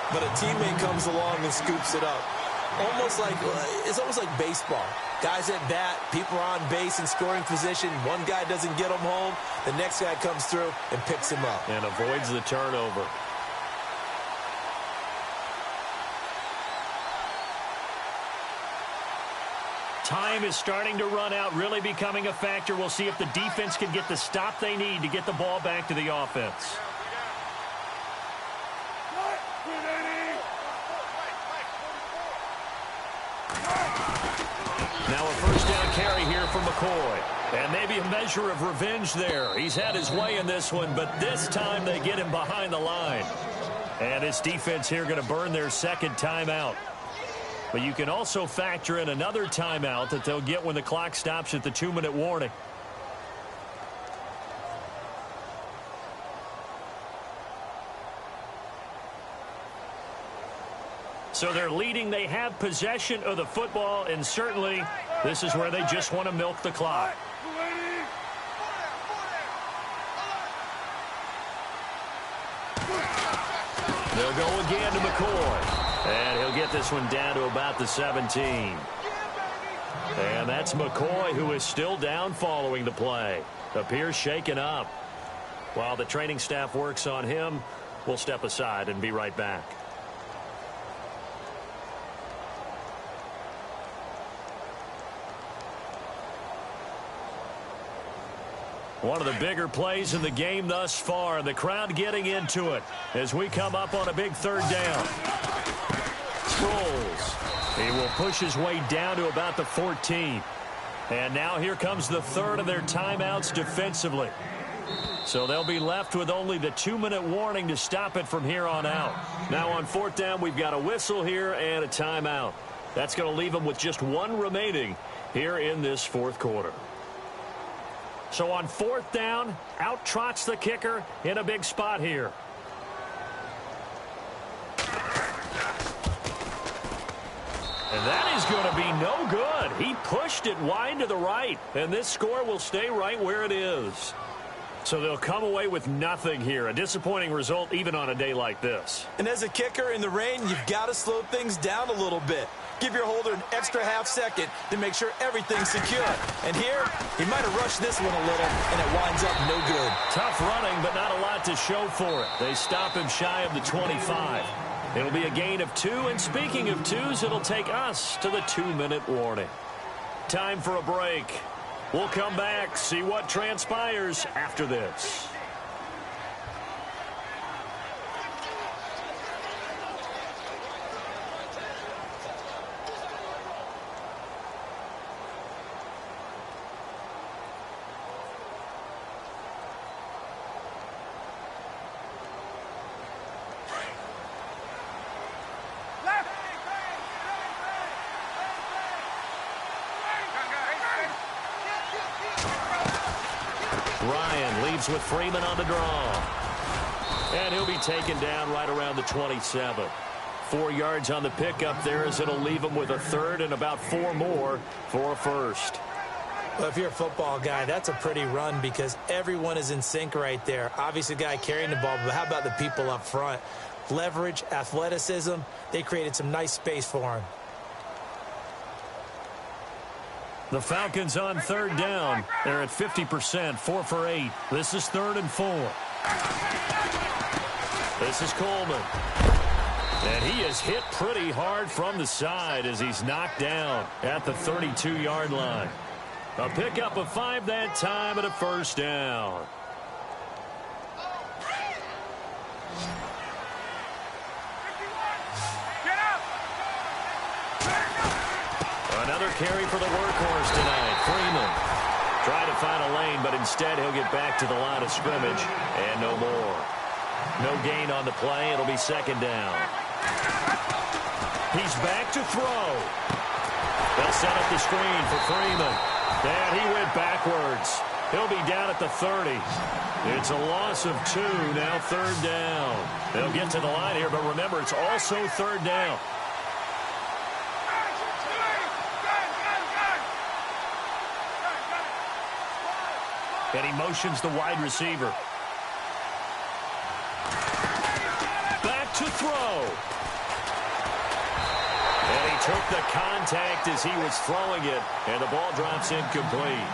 but a teammate comes along and scoops it up. It's almost like baseball. Guys at bat, people are on base in scoring position. One guy doesn't get him home. The next guy comes through and picks him up. And avoids the turnover. Time is starting to run out, really becoming a factor. We'll see if the defense can get the stop they need to get the ball back to the offense. Now a first down carry here for McCoy. And maybe a measure of revenge there. He's had his way in this one, but this time they get him behind the line. And this defense here going to burn their 2nd timeout. But you can also factor in another timeout that they'll get when the clock stops at the 2-minute warning. So they're leading. They have possession of the football, and certainly this is where they just want to milk the clock. They'll go again to McCoy. And he'll get this one down to about the 17. And that's McCoy, who is still down following the play. Appears shaken up. While the training staff works on him, we'll step aside and be right back. One of the bigger plays in the game thus far. The crowd getting into it as we come up on a big 3rd down. Sproles. He will push his way down to about the 14. And now here comes the 3rd of their timeouts defensively. So they'll be left with only the 2-minute warning to stop it from here on out. Now on 4th down, we've got a whistle here and a timeout. That's going to leave them with just 1 remaining here in this 4th quarter. So on 4th down, out trots the kicker in a big spot here. And that is going to be no good. He pushed it wide to the right, and this score will stay right where it is. So So they'll come away with nothing here. A disappointing result even on a day like this. And as a kicker in the rain, you've got to slow things down a little bit. Give your holder an extra half second to make sure everything's secure. And here, he might have rushed this one a little, and it winds up no good. Tough running, but not a lot to show for it. They stop him shy of the 25. It'll be a gain of 2, and speaking of 2s, it'll take us to the 2-minute warning. Time for a break. We'll come back, see what transpires after this. Ryan leaves with Freeman on the draw. And he'll be taken down right around the 27. 4 yards on the pickup there as it'll leave him with a third and about 4 more for a first. Well, if you're a football guy, that's a pretty run because everyone is in sync right there. Obviously, the guy carrying the ball, but how about the people up front? Leverage, athleticism, they created some nice space for him. The Falcons on third down. They're at 50%, 4 for 8. This is 3rd and 4. This is Coleman. And he is hit pretty hard from the side as he's knocked down at the 32-yard line. A pickup of 5 that time and a first down. Another carry for the workhorse tonight. Freeman tried to find a lane, but instead he'll get back to the line of scrimmage and no more. No gain on the play. It'll be 2nd down. He's back to throw. They'll set up the screen for Freeman. And he went backwards. He'll be down at the 30. It's a loss of 2, now 3rd down. They'll get to the line here, but remember, it's also 3rd down. And he motions the wide receiver. Back to throw. And he took the contact as he was throwing it, and the ball drops incomplete.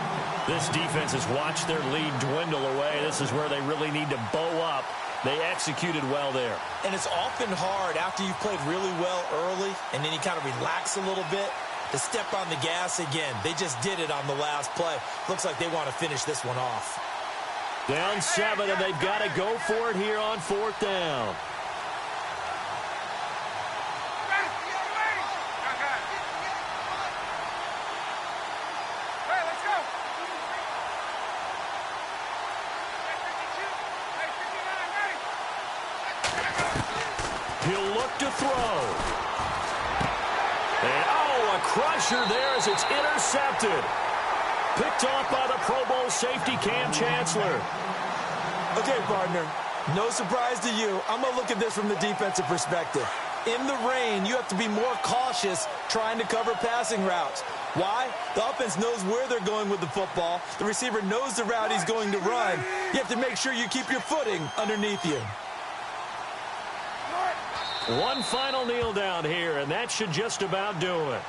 This defense has watched their lead dwindle away. This is where they really need to bow up. They executed well there. And it's often hard after you've played really well early, and then you kind of relax a little bit, to step on the gas again. They just did it on the last play. Looks like they want to finish this one off. Down 7, and they've got to go for it here on 4th down. He'll look to throw. And, a crusher there as it's intercepted. Picked off by the Pro Bowl safety Cam Chancellor. Okay, partner, no surprise to you. I'm going to look at this from the defensive perspective. In the rain, you have to be more cautious trying to cover passing routes. Why? The offense knows where they're going with the football. The receiver knows the route he's going to run. You have to make sure you keep your footing underneath you. One final kneel down here, and that should just about do it.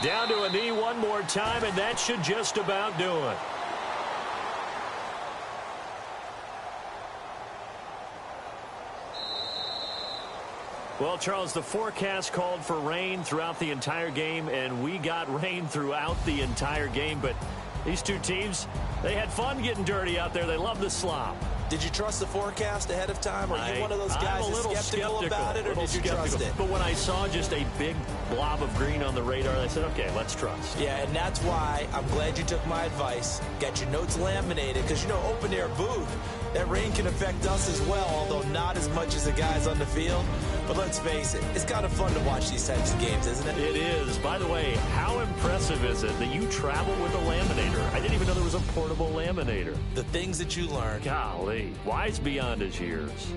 Down to a knee one more time, and that should just about do it. Well, Charles, the forecast called for rain throughout the entire game, and we got rain throughout the entire game. But these two teams, they had fun getting dirty out there. They love the slop. Did you trust the forecast ahead of time? Are you one of those guys that's skeptical about it, or did you trust it? But when I saw just a big blob of green on the radar, I said, okay, let's trust. Yeah, and that's why I'm glad you took my advice. Got your notes laminated, because, open-air booth, That rain can affect us as well, although not as much as the guys on the field. But let's face it, it's kind of fun to watch these types of games, isn't it? It is. By the way, how impressive is it that you travel with a laminator? I didn't even know there was a portable laminator. The things that you learn. Golly, wise beyond his years.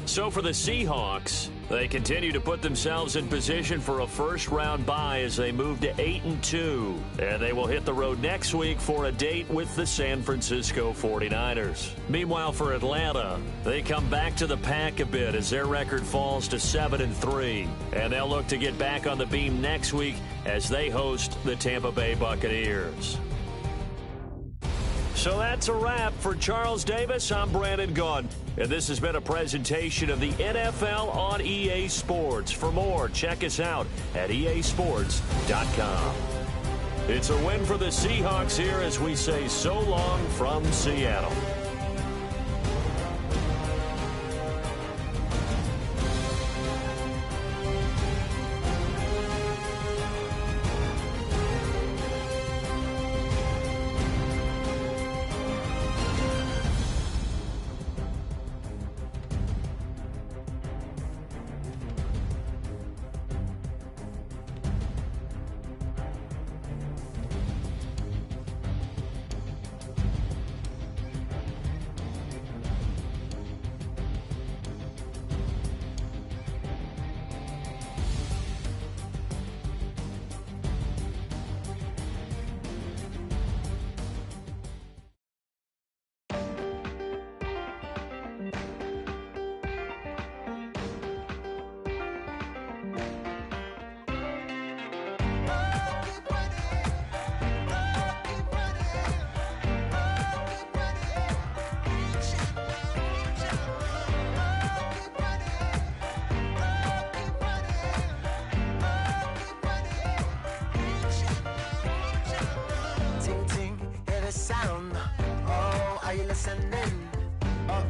So for the Seahawks, they continue to put themselves in position for a first-round bye as they move to 8-2. And they will hit the road next week for a date with the San Francisco 49ers. Meanwhile, for Atlanta, they come back to the pack a bit as their record falls to 7-3. And they'll look to get back on the beam next week as they host the Tampa Bay Buccaneers. So that's a wrap. For Charles Davis, I'm Brandon Gaudin, and this has been a presentation of the NFL on EA Sports. For more, check us out at easports.com. It's a win for the Seahawks here as we say so long from Seattle.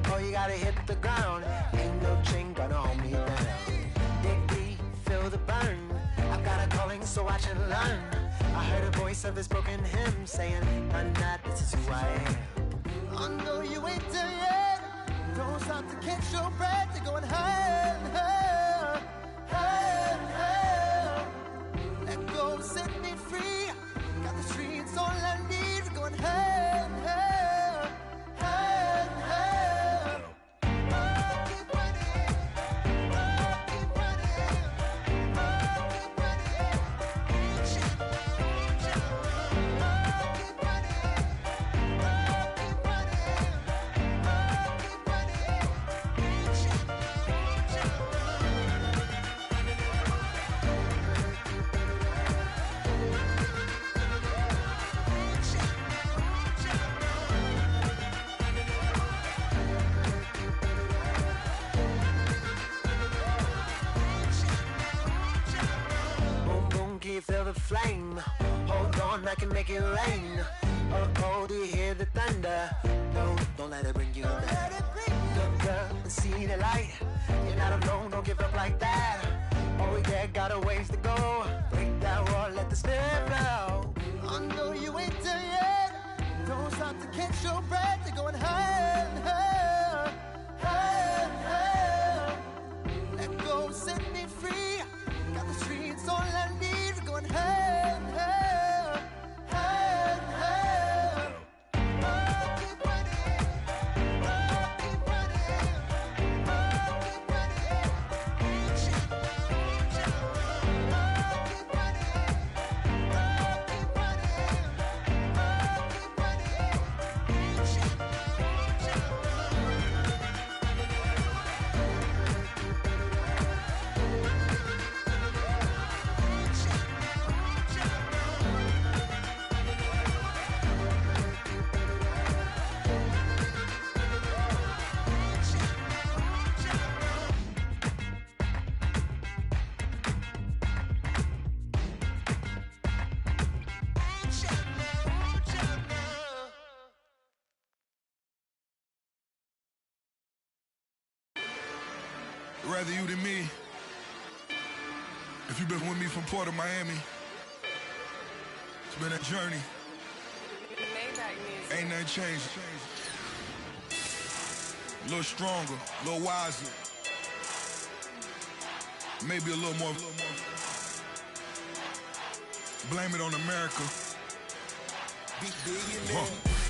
Oh, you gotta hit the ground. Ain't no chain gonna hold me down. Dig deep, feel the burn. I've got a calling, so watch and learn. I heard a voice of this broken hymn saying, "I'm not, this is who I am." I know you ain't there yet. Don't stop to catch your breath. You're going higher, higher, higher, higher. Let go, set me free. Got the streets all I need. We're going higher, higher, higher, higher. I'll keep running. I'll keep running. I'll keep running. I'll keep running. I'll keep running. I'll keep Boom, boom, can you feel the flame? Hold on, I can make it rain. Oh, oh, do you hear the thunder? No, don't let it bring you down. Look up and see the light. You're not alone, don't give up like that. Oh yeah, got a ways to go. Break that wall, let the spirit flow. I know you ain't there yet. Don't stop to catch your breath. You're going higher, higher, higher, higher. Let go, set me free. Got the streets all I need. We're going higher, higher, higher, higher. I'll keep running. I'll keep running. I'll keep running. I'll keep running. I'll keep running. I'll keep Rather you than me. If you've been with me from Port of Miami, it's been a journey. Ain't nothing changed. A little stronger, a little wiser. Maybe a little more. Blame it on America. Big billionaire.